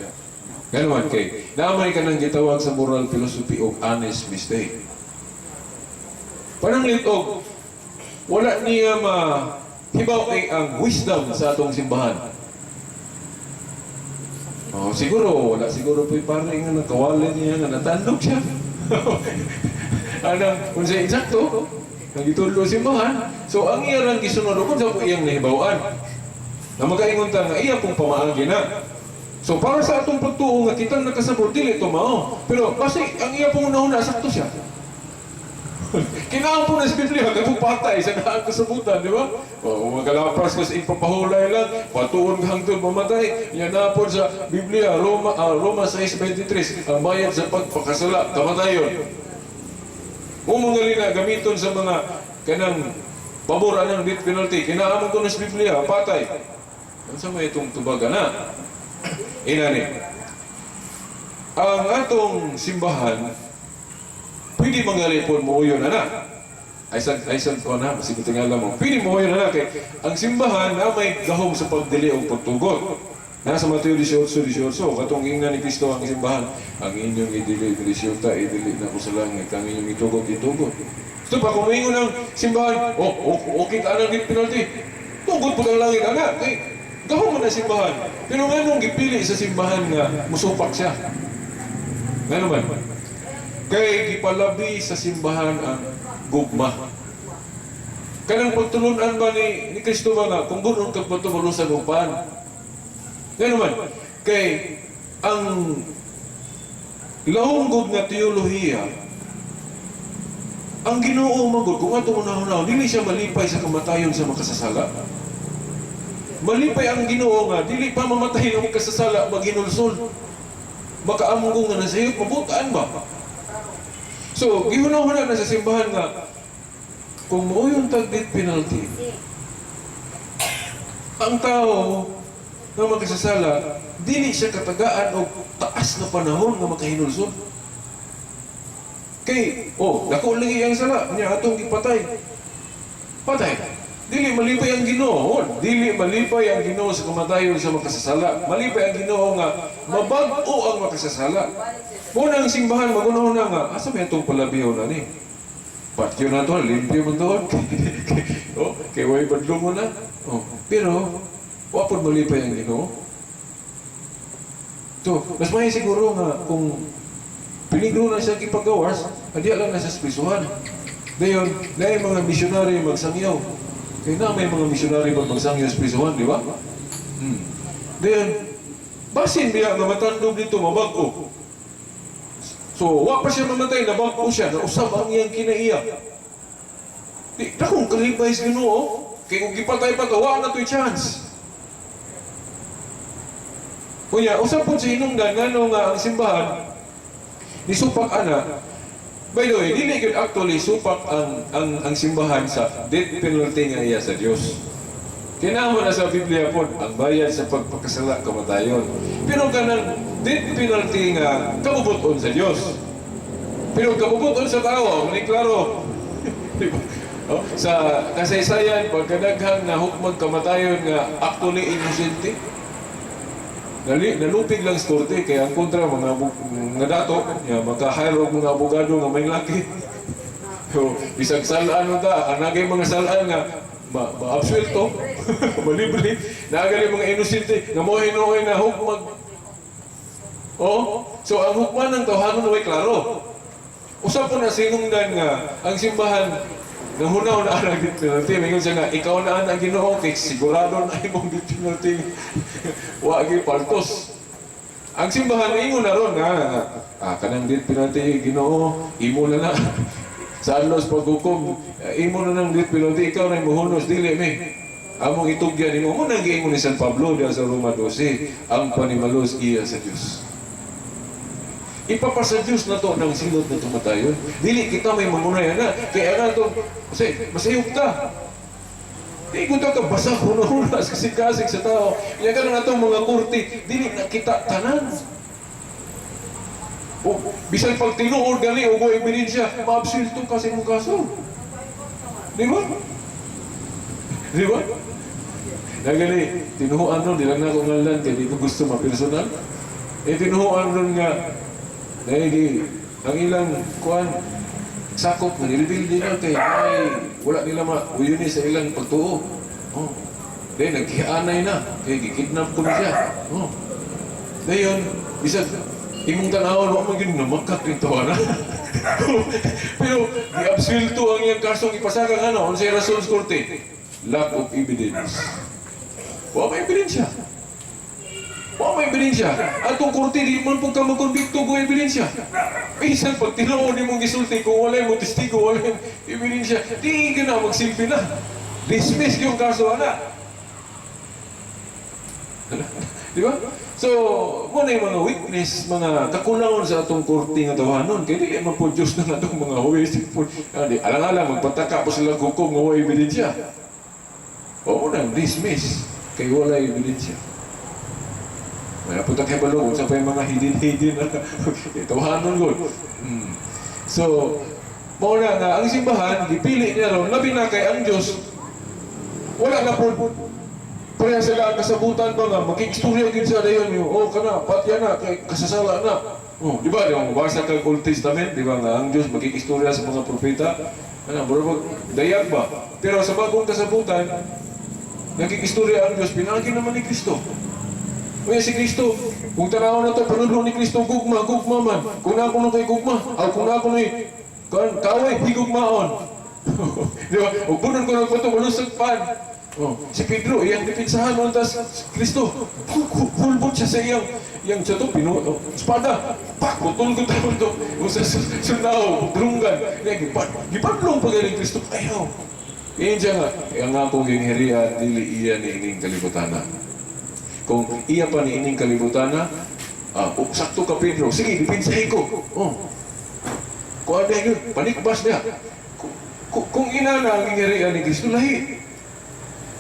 Ganon kay naamay ka nang gitawag sa moral philosophy og honest mistake. Pananglit og wala niya hibaw kay ang wisdom sa atong simbahan. Oh, siguro wala siguro po'y pare nga nagkawala niya nga natandog siya. Anang kung sa eksakto, nagitulo simbahan. So ang iya lang gisunod kung sa iyang nahibawan. Na magaingon ta nga iya pong pamaagi na. So para sa atong pagtuo nga kitang nakasabot dili to mao. Pero kasi ang iya pong una sakto siya. Kinaang po na sa Biblia, kaya patay sa naang kasabutan, di ba? O magalapas ka sa ipapahulay lang, patuon ka hangtod mamatay. Yan na po sa Biblia, Roma 6:23, ang bayad sa pagpakasala, kamatayon. Umungali na gamiton sa mga kanang paboran ng death penalty. Kinaamon ko na sa Biblia, patay. Ano sa may itong tubaga na? Inani. Ang atong simbahan, pwede mangalipon mo yun, anak. Aysan ko na, masig tingala mo. Pwede mo yun, anak. Ang simbahan na may gahom sa pagdili o pagtugot. Nasa Mateo 18:18, katong ingna ni Kristo ang simbahan. Ang inyong idili, Krisyota, idili na ko sa langit. Ang inyong itugot. Ito pa, kung ingon ng simbahan, okay ka anang penalty. Tugot po ang langit, anak. Gahom mo na simbahan. Pero nga nung gipili sa simbahan nga, musupak siya. Nga naman. Kay gipalabi sa simbahan ang gugma. Kanang pagtulunan ba ni Kristo ba nga, kung bunon kag patumalusan og paan. Yan naman, kay ang lahunggod nga teolohiya, ang Ginoo magod, kung ato unahon, dili siya malipay sa kamatayon sa makasasala. Malipay ang Ginoo nga, dili pa mamatay ng makasasala, maginulsol. Makaamong nga na sa'yo, mabutaan ba? So, gihuna-huna na sa simbahan nga, kung mo yung tag-death penalty, ang tao nga makasasala, dili siya katagaan o taas na panahon nga makahinulsod. Kay, dako lagi ang sala, niya atong gipatay. Patay. Dili malipay ang Ginoo. Dili malipay ang Ginoo sa kamatayon sa makasasala. Malipay ang Ginoo nga mabag-o ang makasasala. Muna ang simbahan, magunahon na nga, asa may itong palabiho na ni? Patyo na to, limpyo mo doon. Kay way badlo mo na. Pero, wapod malipay ang Ginoo. So, mas may siguro nga kung piligro na siya kipagawas, adiya lang na sa spisuhan. Dayon, na mga misyonary magsangyaw. Kaya na may mga misyonary magsangyaw sa spisuhan, di ba? Dayon, basin niya nga matandog dito, mabago. So, wa pa siya mamatay, nabago siya, nausap ang iyang kinaiyak. Di, dakong kalipay sa Ginoo. Kaya kung gipatay pa to, wa na to'y chance. Kuya, usap po sa hinungdan nga nga ang simbahan ni supak ana. By the way, dili gyud actually supak ang simbahan sa death penalty nga iya sa Dios. Kinahanglan na sa Biblia po ang bayad sa pagpakasala kamatayon. Pero kanang death penalty nga kabubuton sa Dios. Pero kabubuton sa tao, ni klaro. Diba? Sa kasaysayan pagkadaghang na hukmang kamatayon nga actually innocent. Nalupig lang sa korte, kaya ang kontra mga dato, maka-hire og mga abogado nga may laki. So, bisag salaan mo ta, ang nagay mga salaan nga, ma-absuelto, malibre, nagay mga inosente, nga mo hinuoy na hukmag. So ang hukman ng tawhanon way klaro. Usap po na sinungdan nga, ang simbahan, nang hunaw na ang death penalty, mayroon siya nga, ikaw na ang Ginoo, kay sigurado na imong death penalty, wagi paltos. Ang simbahan, ingon na ron, kanang death penalty, Ginoo, imo na na. Sa alos paghukom, imo na ng death penalty, ikaw na imuhunos, dili mi. Among itugyan imo, mo nag-iingon ni San Pablo diya sa Roma 12, ang panimalos iya sa Dios. Ipapasa Diyos na to ng silot na tumatayon. Dili kita may mamunay na. Kaya na to, kasi masayog ka. Di ko ka basa hunas kasig-kasig sa tao. Kaya ka na itong mga kurti, dili na kita tanan. Bisan pag tinuod gali o go ebidensya, maabsulto kasi mong kaso. Di ba? Di ba? Nagali, tinuhuan nun, di lang na akong ngalan, kaya di ko gusto mapersonal. Tinuhuan nun nga, dahil ang ilang kuan sakop na nilbil nila kay wala nila mauyuni sa ilang pagtuo. Dahil nagkianay na, kaya gikidnap ko na siya. Dayon, bisag, imong tanawon, wala mo yun namakak rin tawa na. Pero, i-absuelto ang iyang kasong ipasakang ano, ang sa rason sa korte. Lack of evidence. Wala may ebidensya. Wala may ebidensya. Atong korte, di man po ka magkonbikto kung ebidensya. Minsan, pag tinaon ni mong gisulti, kung wala mo testigo, wala yung ebidensya, di ka na magsilpi na. Dismiss yung kaso, anak. Di ba? So, muna yung mga witness, mga kakulangon sa atong korte nga tawanon. Kaya di man po Diyos na atong mga huwes. Alang-alang, magpataka po silang hukom nga wala ebidensya. O muna, dismiss. Kaya wala ebidensya. May napunta kayo balong, sa pa yung mga hidin-hidin na tawanon ko. So, muna nga, ang simbahan, dipili niya ron, labi na kay ang Diyos, wala na po. Kaya sila kasabutan ba nga, mag-istorya din sa dayon yung, kana, patya na, kay kasasala na. Di ba, di ba, mabasa ka Old Testament, di ba nga, ang Diyos mag-istorya sa mga propeta, dayag ba? Pero sa bagong kasabutan, nag-istorya ang Diyos, pinagin naman ni Kristo. Kaya si Kristo, kung tanaw na ito, panunod ni Kristo, gugma man. Kung na ako na kay gugma, o kung na ako na kaway, higugmaon. Di ba? O punon ko na ito, malusag pan. Si Pedro, iyang dipinsahan mo tas Kristo, hulbot siya sa iyang siya ito, espada, putol ko tayo ito, o sa sundaw, drunggan, gipadlong pagaling Kristo, ayaw. Iyan siya nga, ang akong ginghirian, dili iya ni ining kalibutana. Kung iya pa ni ining kalibutana, sakto ka Pedro, sige, dipinsahin ko. Kung ano yun, panikbas niya. Kung ina na ang ginghirian ni Kristo, lahi.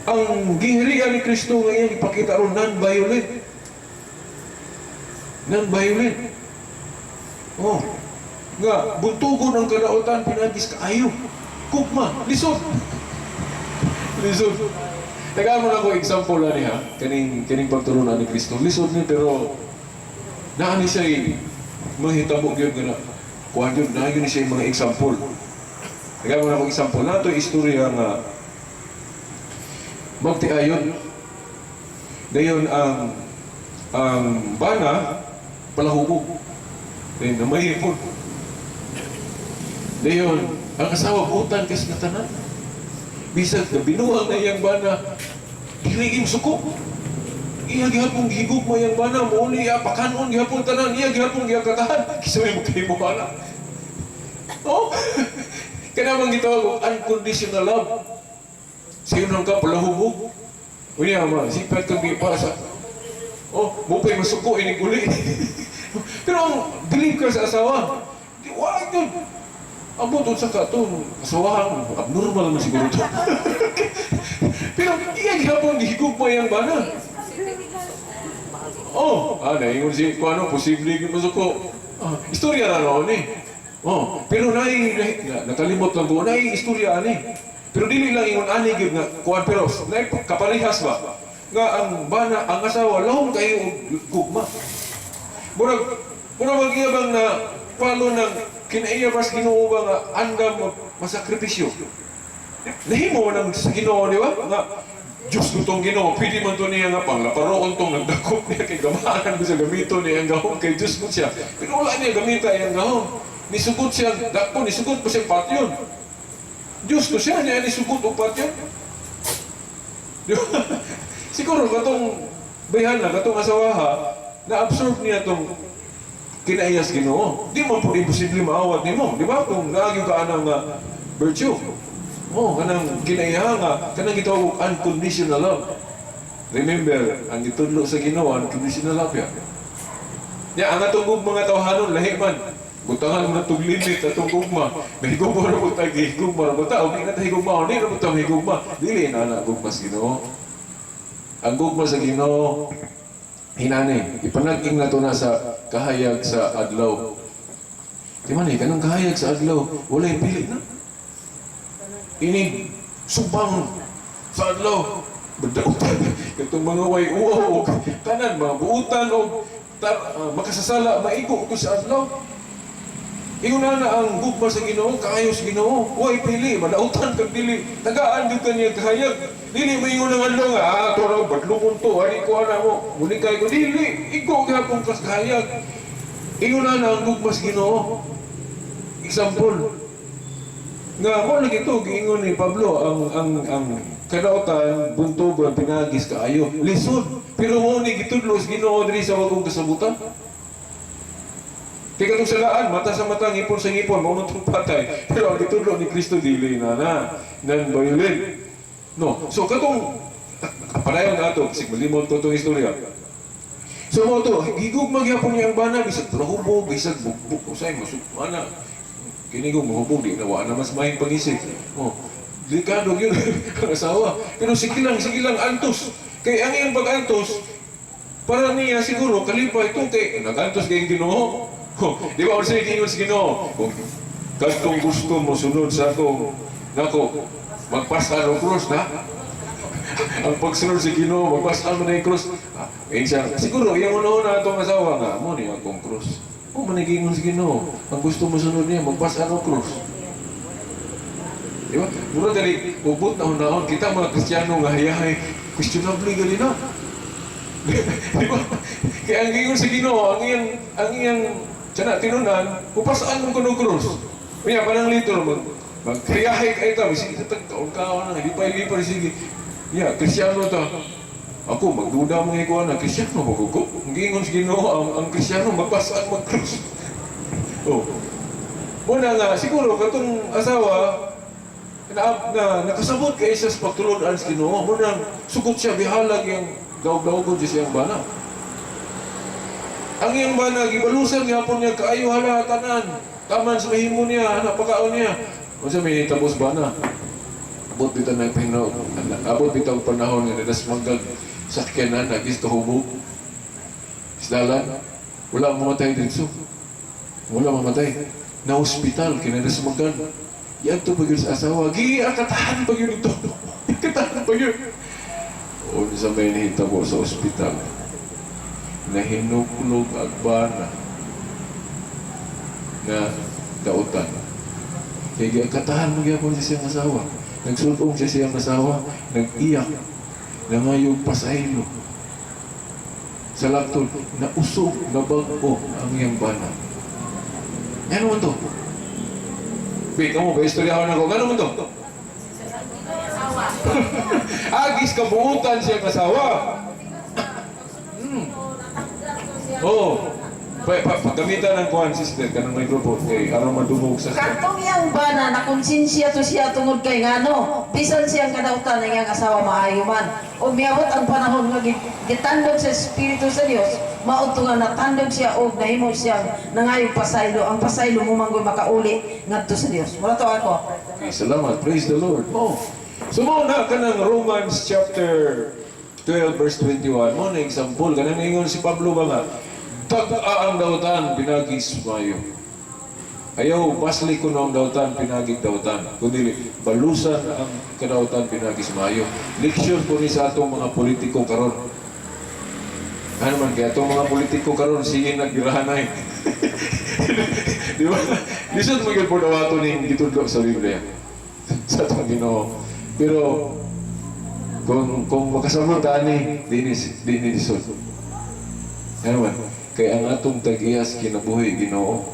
Ang gihirigan ni Kristo nga iyang ipakita ron non-violent. Non-violent. Oh. Nga, buntugon ang kadautan, pinagis kaayo. Kukma, lisod. Lisod. Tagaan mo na ko example na niya, kaning pagturunan ni Kristo. Lisod ni, pero naani siya mahitabo yun nga na. Kuhan yun, na yun siya yung mga example. Tagaan mo na ko example. Na ito yung istorya nga magtiayon. Dayon ang bana palahubog. Dayon namayipon. Dayon ang asawa butan kas na tanan. Bisag na binuang na iyang bana, diligim suko. Iya gihapon gihigog mo iyang bana, muli pakanon gihapon tanan, iya gihapon gihakatahan. Kisaway mo kayo mo bana. Oh, kanamang gitawag unconditional love. Sa'yo nang ka palahubog. Unya ma, sipat kang gipasa. Oh, mupay masuko inig uli. Pero ang believe ka sa asawa, di wala yun. Ang butod sa kato, asawahan, abnormal naman siguro ito. Pero iya gihapon, gihigog mo yung bana. Oh, naingon si, kung ano, posible yung masuko. Istorya na noon eh. Oh, pero nakalimot lang ko, istorya ani. Pero dili lang ingon ani gyud nga kuan pero kaparehas ba? Nga ang bana, ang asawa lahom kayo og gugma. Murag magiyabang na palo ng kinaiya mas Ginoo ba nga andam masakripisyo. Nahimo nang sa Ginoo di ba? Nga Diyos ko tong Ginoo, pwede man to niya nga panglaparoon tong nagdakop niya kay gamahan ko sa gamito niya ang gahom kay Diyos mo siya. Pero wala niya gamita ang gahom. Nisugot siya, dako nisugot pa siya patyon. Diyos ko siya, niya nisugot o patyon. Di ba? Siguro katong bayhan na, katong asawaha, na-absorb niya itong kinaiyas Ginoo. Di mo po imposible maawat ni mo. Di ba? Kung naagyo ka anang virtue. Oh, kanang kinaiyaha nga, kanang gitawag unconditional love. Remember, ang gitudlo sa Ginoo, unconditional love yan. Ya, ang atong mga tawhanon, lahi man. Butangan mo na itong limit at itong gugma. May gugma na po tayo, gugma na po tayo. Hindi na tayo gugma, hindi na po tayo gugma. Dili na gugma sa Ginoo. Ang gugma sa Ginoo, hinani, ipanaging na ito na sa kahayag sa adlaw. Di man kanang kahayag sa adlaw, wala yung pili na. Ini, subang sa adlaw. Badautan, itong mga way uwaw, tanan, mga buutan, o makasasala, maigo ko sa adlaw. Ingon na ang gugma sa Ginoo, kaayo sa Ginoo. Huwag pili, madautan kang dili. Tagaan yung kanya kahayag. Dili mo ingon ng adlaw nga, ito raw, batlungon to, hari ko na mo. Muli kayo ko, dili, ikaw gapong kas kahayag. Ingon na ang gugma sa Ginoo. Example. Nga mo lagi ito, giingon ni Pablo, ang kadautan, buntugon, pinagis kaayo. Lisod. Pero mo ni gitudlo sa Ginoo diri sa wagong kasabutan. Kaya katong salaan, mata sa mata, ngipon sa ngipon, maunong itong patay. Pero ang itudlo ni Kristo, dili na non-violent. No. So katong, panayon na ito, kasi malimot ko itong istorya. So mo ito, higug magyapon niya ang bana, bisag rahubog, bisag bugbog, usay, masukmana. Kinigong mahubog, di nawa na mas mahing pangisip. Oh, delikado yun, ang asawa. Pero sige lang, antos. Kaya ang iyang pag-antos, para niya siguro, kalipa ito kay, nag-antos kayong Ginoo. Oh, di ba, ulit ingon sa Ginoo, kung kastong gusto mo sunod sa akong, nako, magpasal ang cross na. Ang pagsunod sa Ginoo, magpasal mo na yung cross. Siguro, yung una-una itong asawa nga, mo niya akong cross. Oh, manigingon sa Ginoo, ang gusto mo sunod niya, magpasal ang cross. Di ba? Mura dali, ubot na hunahon, kita mga Kristiyano nga hayahay, questionable gali na. Di ba? Kaya ang gingon sa Ginoo, ang iyang sana tinunan, upasaan mo kuno krus. Kaya panang litro, magkriyahe kayo ito, sige sa tagtaon ka na, lipay-lipay, sige. Yeah, Kristiyano ito. Ako, magduda mo ngayon ko na, Kristiyano magugo. Ang gingon sa Ginoo, ang Kristiyano magpasaan mag-krus. Oh. Muna nga, siguro, katong asawa, na nakasabot kay isa sa pagtulungan sa Ginoo, muna sugot siya, bihalag yung daog-daog siya siyang bana. Ang iyang bana, gibalusan gihapon niya, kaayo hala, tanan. Taman sa mahimo niya, anak pagkaon niya. O siya may tapos bana. Abot bitaw na pahinaw. Abot bitaw ang panahon nga nadasmangkag sakyanan na gis kahubog. Isdalan, wala mamatay dito. Wala mamatay. Na hospital, kinadasmangkan. Yan to pag sa asawa. Katahan pag yun ito. Katahan pag yun. O sa may nahitabo sa ospital. Nahinuklog agbana na dautan. Kaya katahan mo gyapon siya siyang asawa. Nagsulong siya siyang asawa. Nag-iyak. Nangayog pasaylo. Sa laktod, nausog, nabago ang iyang bana. Ano man to? Wait, kamu ba? Istoryahan ako. Ano man to? Agis kabuutan siya kasawa. Oo. Pagkamitan ng kuhan, sister, kanang may grupo, kay aram madumog sa... Katong iyang bana na konsensya to siya tungod kay ngano, bisan siyang kadautan ng iyang asawa maayo man. O miabot ang panahon nga gitandog sa Espiritu sa Dios, maud nga natandog siya o nahimo siyang nangayong pasaylo. Ang pasaylo mo manggoy makauli ngadto sa Dios. Mura to ako. Okay, salamat. Praise the Lord. Oh. So mo na ka ng Romans chapter 12 verse 21. Mo na example. Kanang ingon si Pablo ba nga, tag-a ang dautan, pinagis mayo. Ayaw, basli ko na ang dautan, pinagig dautan. Kundi, balusan ang kadautan, pinagis mayo. Leksyon ko ni sa atong mga politiko karon. Ano man, kaya itong mga politiko karon, sige nagbirahanay. Di ba? Lisod mo yung punawato ni gitudlo sa Biblia. Sa itong Ginoo. Pero, kung makasamot ani, dinisod. Ano man? Kaya ang atong tag-iyas kinabuhi, Ginoo.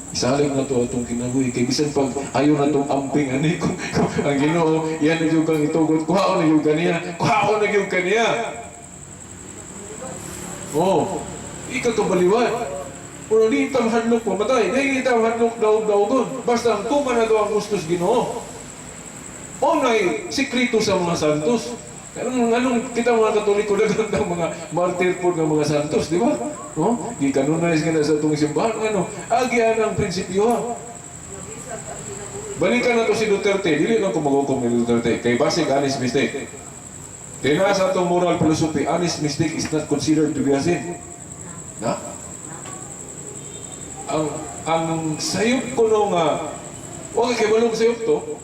Isaling na to atong kinabuhi. Kaya bisan pag ayaw na itong amping ani, kung ang Ginoo, yan na yung kang itugot, kuhaon na yung kaniya, kuhaon na yung kaniya. Oh, ikakabaliwan. Pero di itang hadlok mamatay, di itang hadlok daog-daogon. Basta ang tuman na daw ang gustos Ginoo. O na'y sikrito sa mga santos. Anong kita mga Katoliko dagang ng mga martir po ng mga santos, di ba? No? Di kanonize ka na sa itong simbahan. Ano? Agyan ang prinsipyo ha. Balikan na to si Duterte. Dili lang kung mag-ukom ni Duterte. Kay basic honest mistake. Kaya na sa itong moral philosophy, honest mistake is not considered to be a sin. Na? Ang sayop ko nung okay, kay balong sayop to,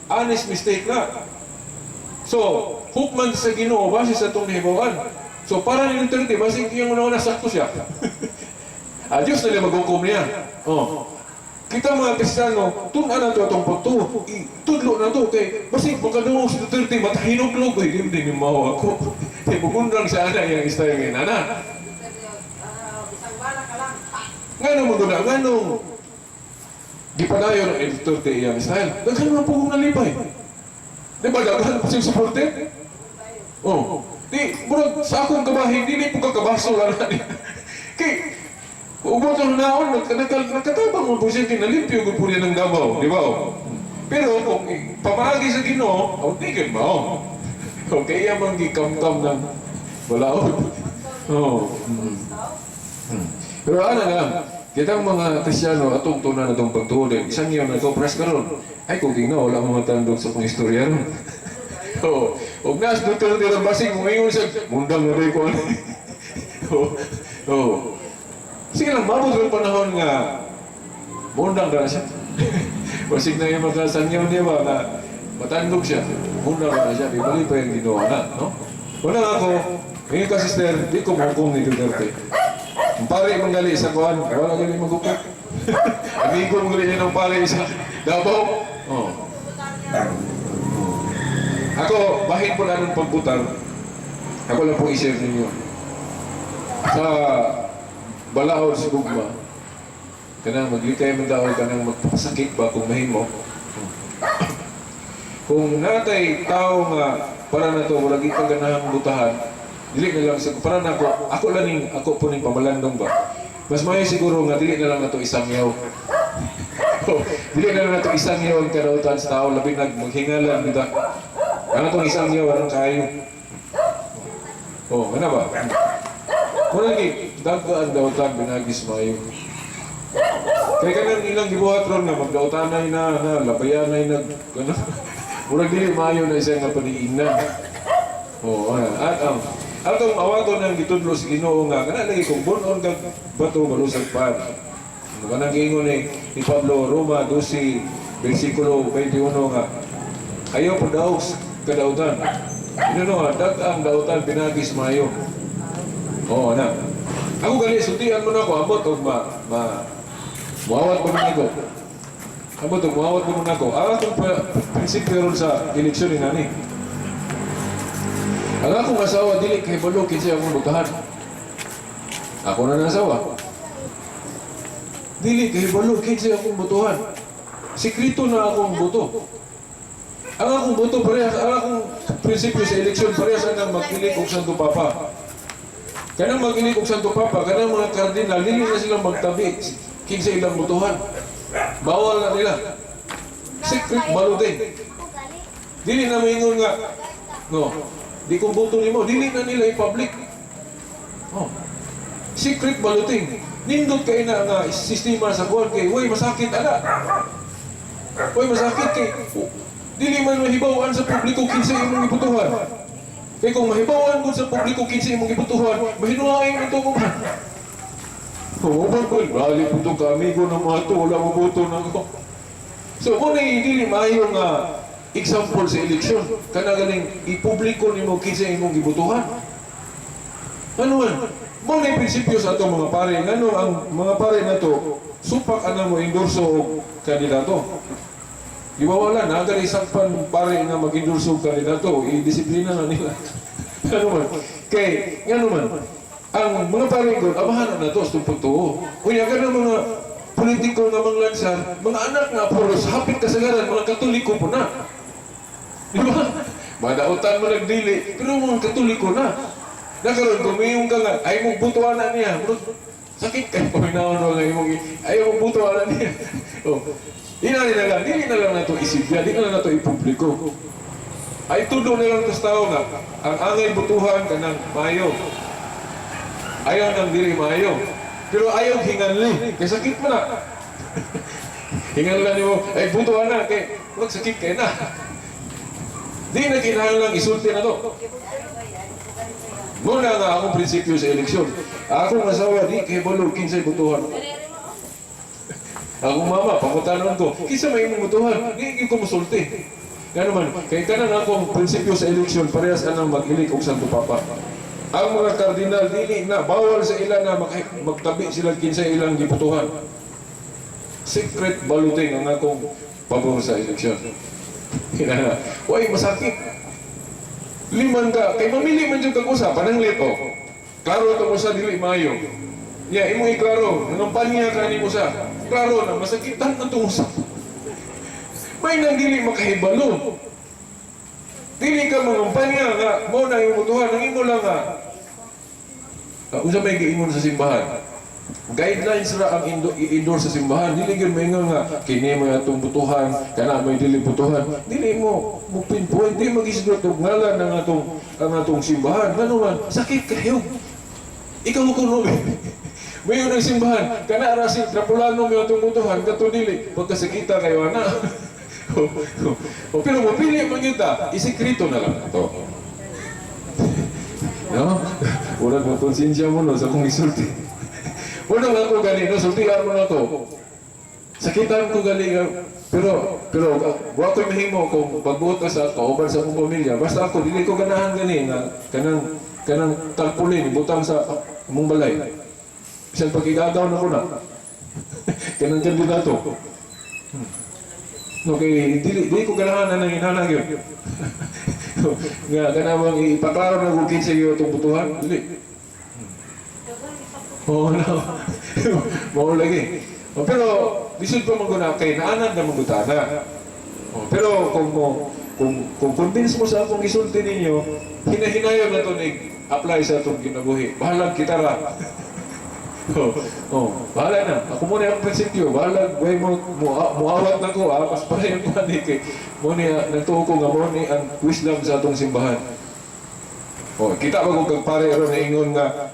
honest mistake na. So, hukman sa Ginoo base sa itong nahibawan. So, para ni Duterte, base yung una sakto siya. Diyos na niya mag-hukom niya. Oh. Kita mga Kristiyano, tunan na ito itong pagtuo. Tudlo na ito. Kay, base pagkadungog si Duterte, matahinog-log. Hindi din yung maho ako. Kaya bukundang sa anak yung istaya ngayon. Ana? Nga mo doon, nga nung di pa dayo ng Duterte yung istaya. Daghan mo po kong nalipay. Di ba, daghan po siyang supported? Oh. Di, murag, sa akong kabahin, di po kakabaso lang na niya. Kay, ubot ang naon, nagkatabang mo po siya, kinalimpyo ko po niya ng Davao, di ba? Pero kung pamagi sa Ginoo, di ka ba? Okay, yan mang gikamkam ng balaod. Oh. Pero ano nga, kitang mga Kristiyano, atong tunan na itong pagtuulin, isang yun na ito, press ka ron. Ay, kung tingnan, wala mga tandog sa kong istorya ron. Oo. Huwag nas, Duterte ng basing, ngayon sa mundang na rin ko. Oo. Sige lang, mabot yung panahon nga, mundang na siya. Basig na yung mga sangyaw niya ba, na matandog siya. Mundang na siya, ibalik pa yung ginawa na, no? Wala ako, ngayon ka sister, di ko mukong ni Duterte. Ang pare manggali sa kuhan, wala gali magukot. Amigo manggali niya ng pare sa Davao. Oh. Ako, bahin po na ng pagbutang. Ako lang po i-share ninyo. Sa balaod sa gugma, kanang maglikay mo daw, kanang magpasakit ba kung mahimo. Kung natay tao nga, para na to, wala kita ganahang butahan, dili na lang, para na ako lang ako po ning pamalandong ba. Mas mayo siguro nga, dili na lang na to isang yaw. Dili na lang na to isang yaw ang karautan sa tao, labi maghingalan nila. Ano itong isang yaw, anong kayo? Oh, ano ba? Kung lagi, dagaan dautan, binagis mayo. Kaya ka nang ilang gibuhat ron nga, magdautanay na, labayanay na, Murag dili maayo na siya nga paniingnan. At ang atong awaton ng gitudlo sa Ginoo nga kana lagi kung bunon kag bato malusag pa. Kanang giingon ni Pablo Roma 12 bersikulo 21 nga ayaw padaog kadautan. Ano ang dautan pinagis maayo. Na. Ako gali sultian mo na ako abot og muawat pa man ako. Abot og muawat pa man ako. Atong prinsipyo ron sa eleksyon ni nani. Ang akong asawa, dili kay balo, kinsa akong butahan. Ako na nasawa. Dili kay balo, kinsa akong butuhan. Sikrito na akong buto. Ang akong buto, parehas, ang akong prinsipyo sa eleksyon, parehas ang magkilig og Santo Papa. Kanang magkilig og Santo Papa, kanang mga kardinal, dili na silang magtabi, kinsa ilang butuhan. Bawal na nila. Secret balo din. Dili na maingon nga, di kong boto ni mo, dili na nila i-public. Secret balloting. Nindot kay na nga sistema sa kuwan kay, uy, masakit ana. Uy, masakit kay, dili man mahibawan sa publiko kinsa imong ibutuhan. Kay kung mahibawan mo sa publiko kinsa imong ibutuhan, mahinuhain mo ito mo ba? Bali po ito ka, amigo ng mga ito, wala mo boto na ako. So, muna dili maayo nga, example sa eleksyon, kana galing ipubliko nimo kinsa imong gibutuhan. Ano man? Mo na prinsipyo sa atong mga pare, ngano ang mga pare nato supak ana mo endorso og kandidato. Iwawala na gali sakpan pare nga mag-endorso og kandidato, i-disiplina na nila. Ano man? Kay ngano man? Ang mga pare ko abahan na to sa punto. Unya kana mga politiko nga manglansar, mga anak nga puros hapit kasagaran mga Katoliko po na. Di ba? Madautan mo nagdili, pero mga Katoliko na. Nakaroon, kumiyong ka nga, ay mong butuan na niya. Sakit ka, paminawan mo nga yung ay mong butuan na niya. Dili na lang na ito isipya, di na lang na ito ipubliko. Ay tudo na lang sa tao na, ang angay butuhan ka ng mayo. Ayaw ng dili mayo. Pero ayaw hinganli, kaya sakit mo na. Hinganlan mo, ay butuan na, kaya sakit kayo na. Di na kinahanglan isulti na to. Muna nga akong prinsipyo sa eleksyon. Akong asawa, di kay balo, kinsay butuhan. Akong mama, pangutanon ko, kinsa may imong butuhan, di ko musulti. Nga naman, kay kanang akong prinsipyo sa eleksyon, parehas ka nang mag-ilik og Santo Papa. Ang mga kardinal, dili na, bawal sa ilan na magtabi sila kinsay ilang gibutuhan. Secret baluting ang akong pabor sa eleksyon. Uy, masakit. Liman ka. Kay mamili man yung kag-usap. Pananglit, klaro ito mo sa dili mayo. Imong iklaro. Nangampanya ka ni mo sa. Klaro na, masakitan na itong usap. May nang dili makahibalo. Dili ka mangampanya nga. Mo na yung butuhan. Ang imo lang nga. Unsa may giingon sa simbahan? Guidelines ra ang i-endorse sa simbahan. Dili gyud maingon nga kini mo atong butuhan, kana may dili butuhan. Dili mo pinpoint, di mag-isdot og ngalan ng atong simbahan. Ngano man, sakit kayo. Ikaw mo kuno. Mayon ang simbahan, kana ra si Trapulano mo atong butuhan, kato dili pagkasakita kayo ana. Pero mo pili man gyud ta, isekrito na lang ato. No? Wala mo konsensya mo no sa kung isulti. Wala lang ko gali, no? Sultihan mo na to. Sakitan ko gali, pero wa ko'y mahimo kung pagbuot ka sa kauban sa akong pamilya. Basta ako, dili ko ganahan gani na kanang talpulin, butang sa mong balay. Bisan pagkigagaw na ko na. Kanang kandidato. Okay, dili ko ganahan na nang inanag yun. Nga, ganawang ipaklaro na kung kinsa yung itong butuhan. Dili. Oo na. Mao lagi. Pero bisod pa maguna kay naanad na magutana. Pero kung convince mo sa akong isulti ninyo, hinahinayon na to apply sa atong kinabuhi. Bahalag kita ra. Bahala na. Ako muna ang prinsipyo. Bahalag, way muawat na ko. Mas para yung mani kay muna nagtuo ko nga muna ang wisdom sa atong simbahan. Kita ba kung kagpare ron na ingon nga,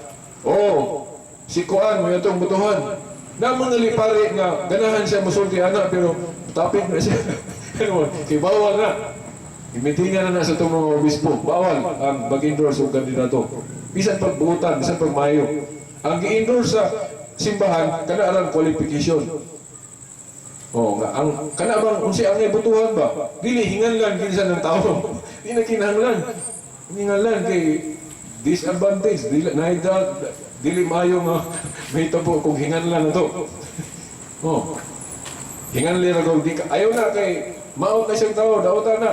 si Kuan, may itong butuhan. Na mga lipari nga, ganahan siya musulti anak, pero topic na siya. Kaya bawal na. Imitingan na sa itong mga obispo, bawal ang mag-endorse o kandidato. Bisan pagbuutan, bisan pagmayo. Ang gi-endorse sa simbahan, kana ang qualification. Oh, nga ang kana bang unsi ang ibutuhan ba? Dili hinganlan kinsa ng tao. Di na kinahanglan. Hinganlan kay disadvantage, dili maayo nga may tabo kung hinganlan na to. Oh. Hinganlan na di ka ayaw na kay maot na siyang tao, daotan na.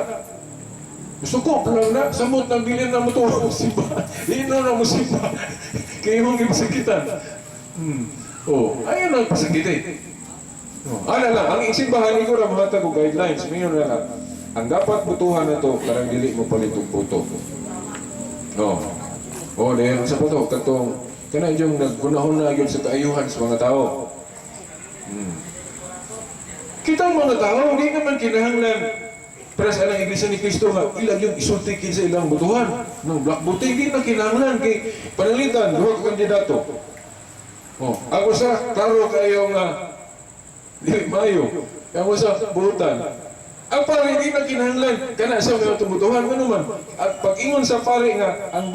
Gusto ko lang na samot ng bilin na mo to simba. Ino na mo simba. Kay imong gipasakitan. Oh, ayaw na pasakitin. Ano lang, ang simbahan ko na mahatag og guidelines, mayon na lang. Ang dapat butuhan na to, karang dili mo palitong buto. No. Oh, dahil sa puto, katong, kana yung naggunahon na yun sa kaayuhan sa mga tao. Kita ang mga tao, hindi naman kinahanglan para sa ilang iglesia ni Cristo nga, ilang yung isultikin sa ilang butuhan. Ng black buti, hindi na kinahanglan kay panalitan, duha ka kandidato. Oh, ako sa, klaro kayo nga, dili mayo. Ako sa buhutan. Ang pare hindi na kinahanglan kana sa mga tumutuhan ano man. At pag ingon sa pare nga ang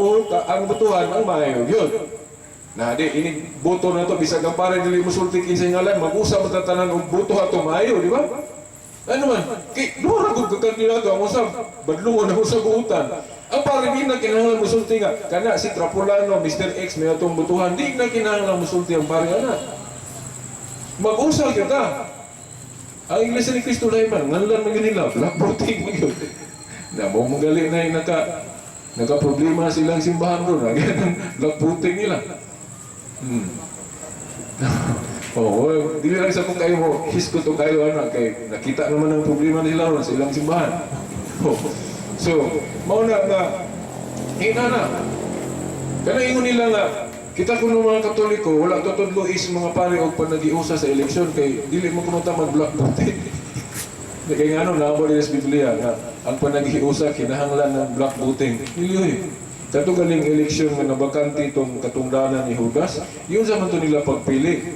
butuhan ang mayo yun. Na di ini boto na to bisag ang pare dili mosulti kinsa ngalan mag-usab ta tanan og boto ato mayo, di ba? Ano man, kay duha ra gud kandidato ang usab badlungon ako sa buhutan. Ang pare di na kinahanglan mosulti nga kana si Trapulano, Mr. X may atong butuhan di na kinahanglan mosulti ang pare ana. Mag-usap kita. Ang Iglesia ni Cristo na iman, ngalan na ganila, black voting mo yun. Na mo magali na yung naka-problema silang simbahan doon, ganun, black voting nila. Dili lang sa kung kayo mo, hisko to kayo, kay nakita naman ang problema nila ron sa ilang simbahan. So, mauna na, na. Kaya ingon nila nga, kita ko ng mga Katoliko, wala tutudlo is mga pare o panagiusa sa eleksyon kay dili mo kumunta mag-block voting. Kaya nga ano, naabot din sa Biblia nga ang panagiusa kinahanglan ng block voting. Dili kato galing eleksyon nga nabakante itong katungdanan ni Judas, yun sa man to nila pagpili.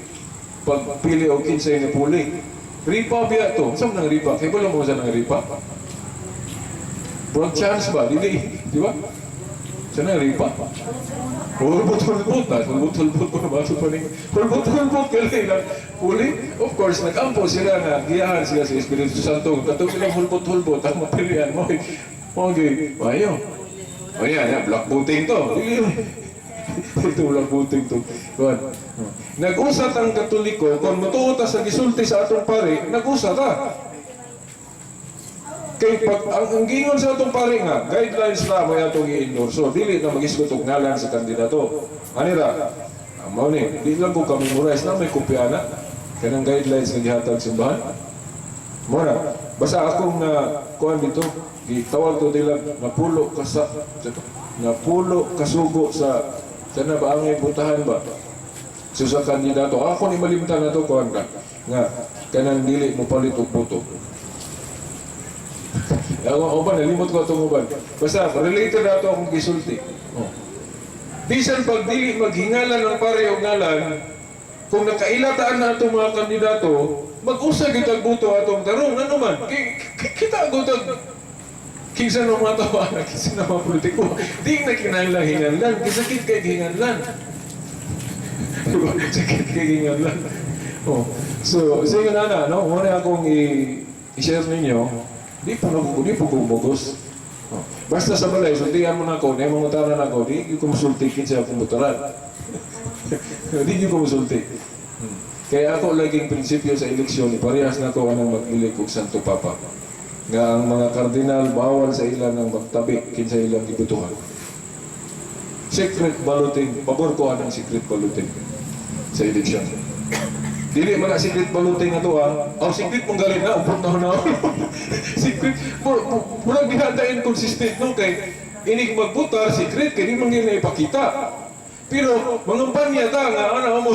Pagpili o kinsay na puli. Ripa biya to. Saan nang ripa? Kaya wala mo sa nang ripa? Broad chance ba? Dili. Di ba? Saan nang ripa? Hulbot-hulbot na. Hulbot-hulbot ko na baso pa rin. Hulbot-hulbot ka lang. Huli, of course, nag-ampo sila na giyahan sila sa Espiritu Santo. Katong ilang hulbot-hulbot ang mapilian mo. Okay, ayaw. O yan, black voting to. Ito black voting to. Nag-usat ang Katoliko, kung matuota sa gisulti sa atong pare, nag-usat ha. Kay pag ang gingon sa atong pare nga, guidelines na may atong i-endorse. So, dili na mag-isgot og ngalan sa kandidato. Anira, mao ni, di lang ko ka-memorize na may kopya na. Kanang guidelines nga gihatag simbahan. Mora, basta akong kuan dito, gitawag to nila napulo kasugo sa sana ba ang ibutahan ba? So sa kandidato, ako ni malimtan na to kuan ka nga kanang dili mo palit og boto. Ako ba nalimot ko itong uban. Basta, related na ito akong gisulti. Bisan pag dili maghingalan ng pare o ngalan, kung nakailataan na itong mga kandidato, mag-usag itag buto atong tarong. Ano man? Kita agutag kinsa ng mga tawanan, kinsa ng mga politiko. Di na kinahanglang hinganlan. Kisakit kay hinganlan. Sakit kay hinganlan. So yun na, no? Muna akong i-share ninyo. Di po gumugos. Basta sa balay, sultihan mo na ako, na yung mangutaran ako, di ko musultikin siya kung mutaran. Di ko musulti. Kaya ako laging prinsipyo sa eleksyon, parehas na ako anong mag-ilig kong Santo Papa. Nga ang mga kardinal, bawal sa ilan ng magtabi, kinsa ilang ibutuhan. Secret balloting, pabor ko anong secret balloting sa eleksyon. Dili man secret balloting na to ha. Secret mong galing na, upot na ako. Secret, murag dinadain consistent no kay inig magbutar, secret, kaya di man nila ipakita. Pero, mangampanya ta nga, mo,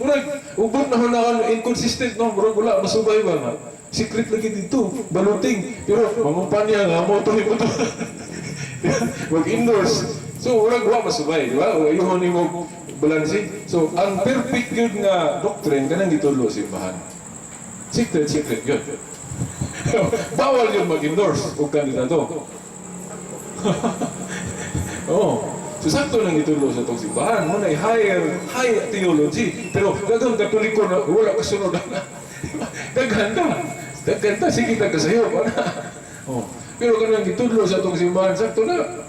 murag, upot na ako inconsistent no, murag wala, masubay ba nga. Secret lagi dito, balloting. Pero, mangampanya nga, mo ito ito. Mag-endorse. So, murag wala masubay, di ba? Ayuhon ni mo, balansin. So, ang perfect yun nga doctrine, ganang gitulo simbahan. Secret yun. Bawal yun mag-endorse o kandidato. Oo. So, sakto nang itulo sa itong simbahan. Muna high theology. Pero dagang katoliko na wala kasunod na. Daganda. Sige, dagkasayo. Oh. Pero kanang itulo sa itong simbahan, sakto na.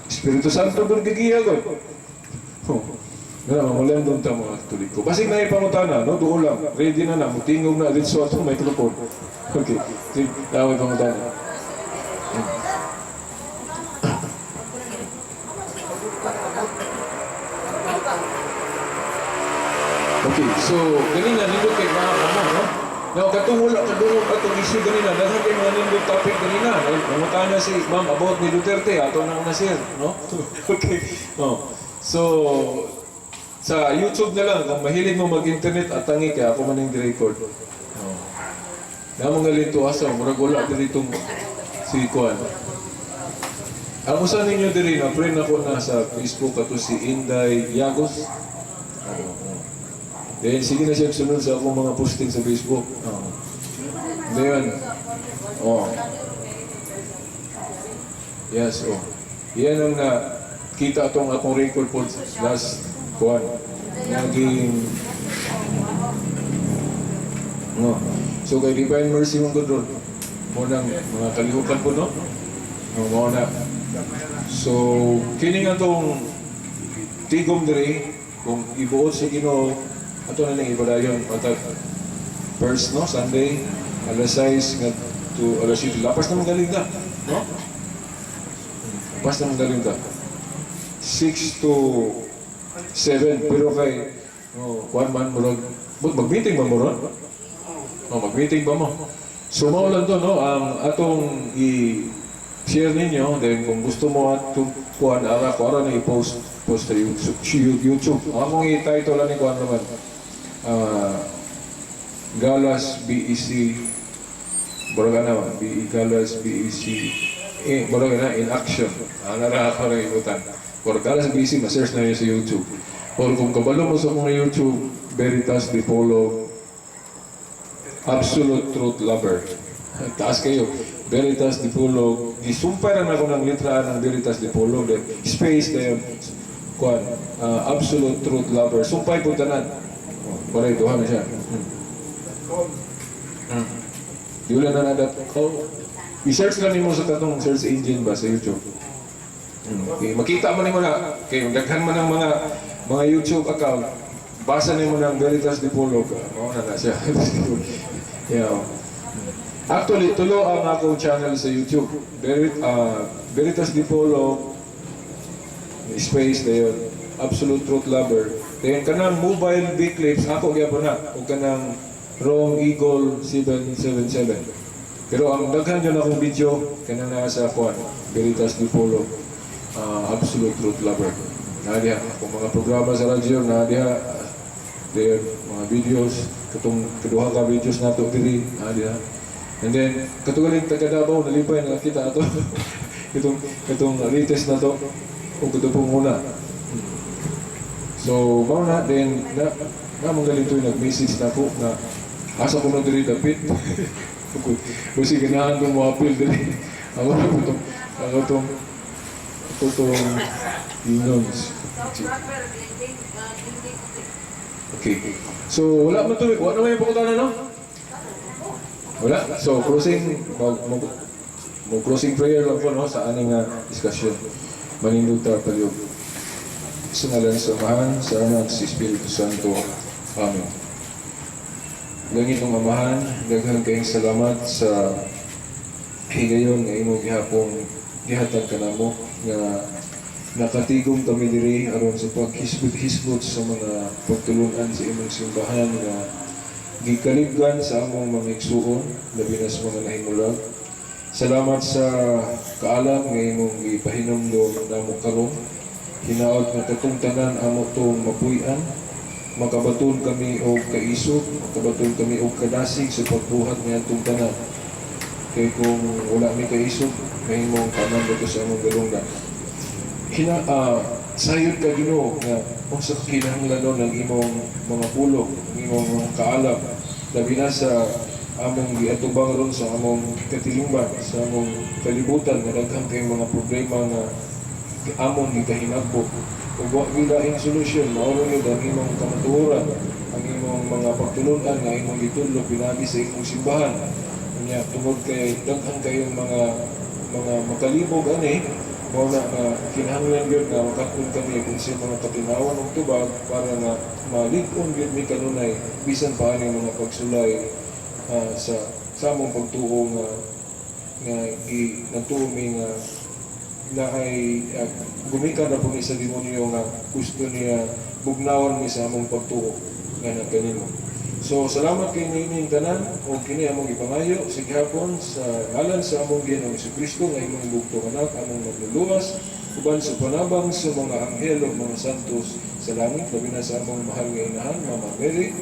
Espiritu Santo doon gigiyagod. Oh. Wala doon ta mga katoliko. Basig na ipangutana, no? Doon lang. Ready na. Mutingog na. Dito sa itong microphone. Okay. Tawag pangutana. Okay, so ganina nindot kay mga kamo, no? Now, katong wala kadungog atong issue ganina, daghan kay mga nindot topic ganina. Nangutan na si Ma'am about ni Duterte, ato nang nasir, no? Okay. Oh. So, sa YouTube na lang, kung mahilig mo mag-internet at tangi kaya ako man yung record. Oh. Na mga lito asa, murag wala ditong si Kuan. Ang usa ninyo diri na friend ako na sa Facebook ato si Inday Yagos. Then, sige na siya sunod sa akong mga posting sa Facebook. Then, yes, yan ang nakita itong akong record po last kuwan. Naging, so kay Divine Mercy mong good ron. Munang mga kalihukan po, no? Muna. So, kini nga itong tigom diri, kung ibuot sa Ginoo, ato na nang ibadayon matag first, no? Sunday, alas 6 nga to alas 7. Lapas na magaling ka, no? Lapas na magaling ka. 6 to 7, pero kay one man mo lang, mag-meeting ba mo ron? Mag-meeting ba mo? So, maulan to, no? Ang atong i-share ninyo, then kung gusto mo atong kuhan, ara na i-post sa YouTube. Akong i-title lang ni kuhan naman. Galas BEC Baraga naman Galas BEC Baraga na in action nakakarimutan or Galas BEC ma-search na yun sa YouTube or kung kabalo mo sa mga YouTube Veritas Dipolo Absolute Truth Lover taas kayo Veritas Dipolo isumparan ako ng litra ng Veritas Dipolo then space na yun Absolute Truth Lover sumpay po tanan para ituhan na siya. Di wala na nadat. I-search lang mo sa katong search engine ba sa YouTube. Okay. Makita mo nimo na. Okay, daghan man ng mga YouTube account. Basa nimo ng Veritas Dipolo ka. Na siya. Yeah. Actually, tulo ang akong channel sa YouTube. Veritas Dipolo space na yun. Absolute Truth Lover. Then kanang mobile B-clips, ako gyapon na. O kanang Wrong Eagle 777. Pero ang daghan yun akong video, kanang nasa kuwan, Veritas Dipolo, Absolute Truth Lover. Nadiha, kung mga programa sa radyo, nadiha, there, mga videos, katong kaduha ka videos nato diri, nadiha. And then, katugaling taga-Davao, nalipay na kita ato. Itong latest na to, o ito pong muna. So, mao na din na mga galito nag-message na ko na asa ko na diri dapit. Kasi ganahan ko mo appeal diri. Ako itong inons. Okay. So, wala man to. Wala naman yung pagkutana, no? Wala. So, closing prayer lang po, no? Sa aning discussion. Manindot tayo. Sa ngalan sa Amahan, sa Anak, sa Espiritu Santo. Amen. Langit ng Amahan, daghan kayong salamat sa higayon nga imong gihatag kanamo nga nakatigom kami diri aron sa paghisgot-hisgot sa mga pagtulungan sa imong simbahan nga gikalibgan sa among mga igsuon labi na sa mga nahimulag. Salamat sa kaalam nga imong ipahinomdom namo karon. Hinaot nga katong tanan amo tong mapuy-an, makabaton kami og kaisog, makabaton kami og kadasig sa pagbuhat nga atong tanan. Kay kung wala mi kaisog, mahimong tanan dito sa among galunggan. Sayod ka Ginoo nga unsa kinahanglan ng imong mga pulong, imong mga kaalam, labi na sa among giatubang ron sa among katilingban, sa among kalibutan nga daghang kay mga problema nga among gikahinagbo. Ug wa gilaing solusyon, mao gyud ang imong kamatuoran, ang imong mga pagtulungan nga imong gitudlo pinagi sa imong simbahan. Unya tungod kay daghang kayong mga makalibog ani, mao na nga kinahanglan gyud nga makatun kami kung sa mga katinawan og tubag para nga malig-on gyud mi kanunay bisan pa ani mga pagsulay sa among pagtuo nga nagtuo mi nga na ay gumikan na po ni sa demonyo nga gusto niya bugnawan mi sa among pagtuo nga nagkanimo. So salamat kay nining tanan o kini among ipangayo sa gihapon sa ngalan sa among Ginoong Jesucristo nga imong bugtong anak among nagluluwas uban sa panabang sa mga anghel ug mga santos sa langit labi na sa among mahal nga inahan Mama Mary.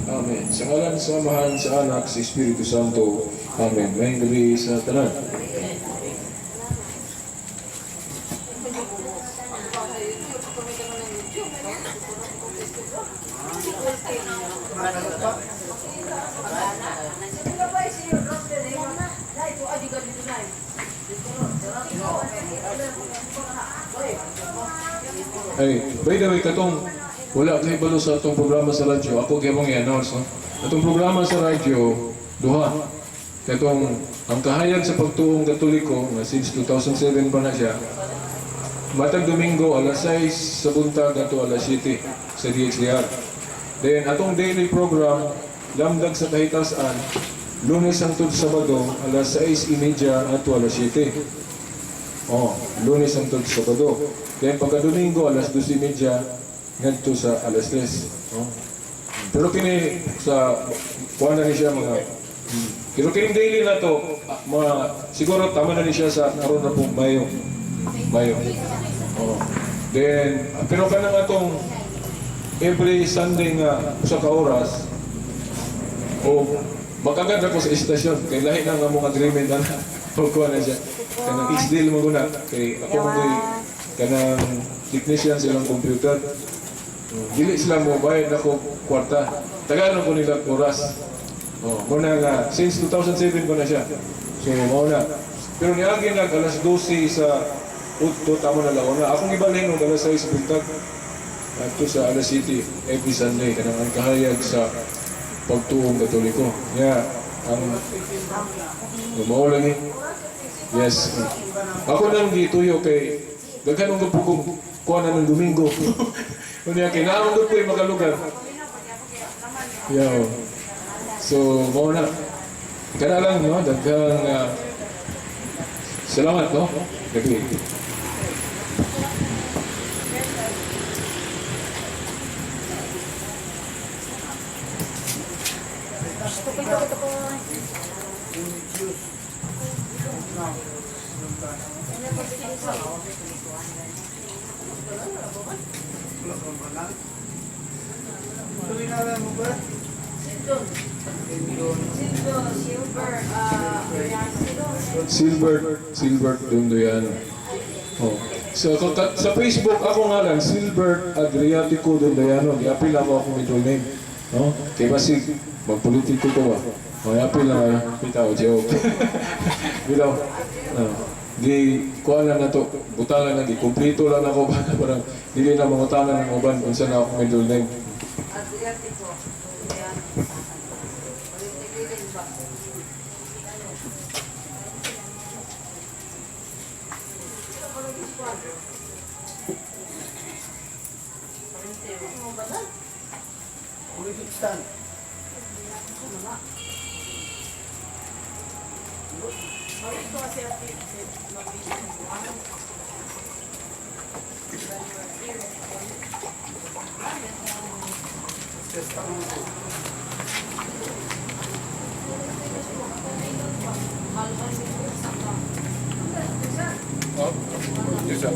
Amen. Sa ngalan sa Amahan, sa Anak, sa Espiritu Santo. Amen. May gabi sa tanan. Ay, by the way, katong wala kay balo sa atong programa sa radyo. Ako kay mong i-announce, no? Atong programa sa radyo, duha. Katong ang kahayag sa pagtuong Katoliko, nga since 2007 pa na siya, matag Domingo, alas 6 sa buntag ato alas 7 sa DXDR. Then, atong daily program, lamdag sa kahitasan, Lunes hangtod Sabado, alas 6:30 ato alas 7. Lunes hangtod Sabado. Then, pagka Domingo, alas 12:30, ngadto sa alas 3. Pero kini sa kuha na ni siya mga pero kini daily na to siguro tama na ni siya sa karon na pong Mayo. Then pero kanang atong every Sunday nga usa ka oras o makagad ako sa istasyon kay lahi na nga mong agreement na kuha na siya kanang each-deal mo guna kay ako mo kanang technician silang computer. Dili sila mo bayad ako kwarta. Tagalog ko nila oras. Muna nga, since 2007 ko na siya. So, mauna. Pero niagi nag alas 12 sa Udto, tama na laon na. Akong ibalhin ng alas 6 buntag. Ito sa alas City, every Sunday. Kanang ang kahayag sa pagtuong Katoliko. Ang maulagi. Yes. Ako nang gituyo kay daghan ng pugong kuha na ng Domingo. Kunya kinaon ko yung magalugar. So, mo na. Kana lang, no? Daghang salamat, no? Gabi. Silbert Dundoyan. Sa Facebook ako nga lang Silbert Adriatico Dundayano. Giapil ako akong middle name. No? Kaya basig magpolitiko ko ba? Giapil lang bitaw joke. Bitaw. Di kuha lang na to. Butangan na di kumpleto lang ako parang dili na mangutangan ng uban kung saan ako middle name. Adriatico. Yes, sir.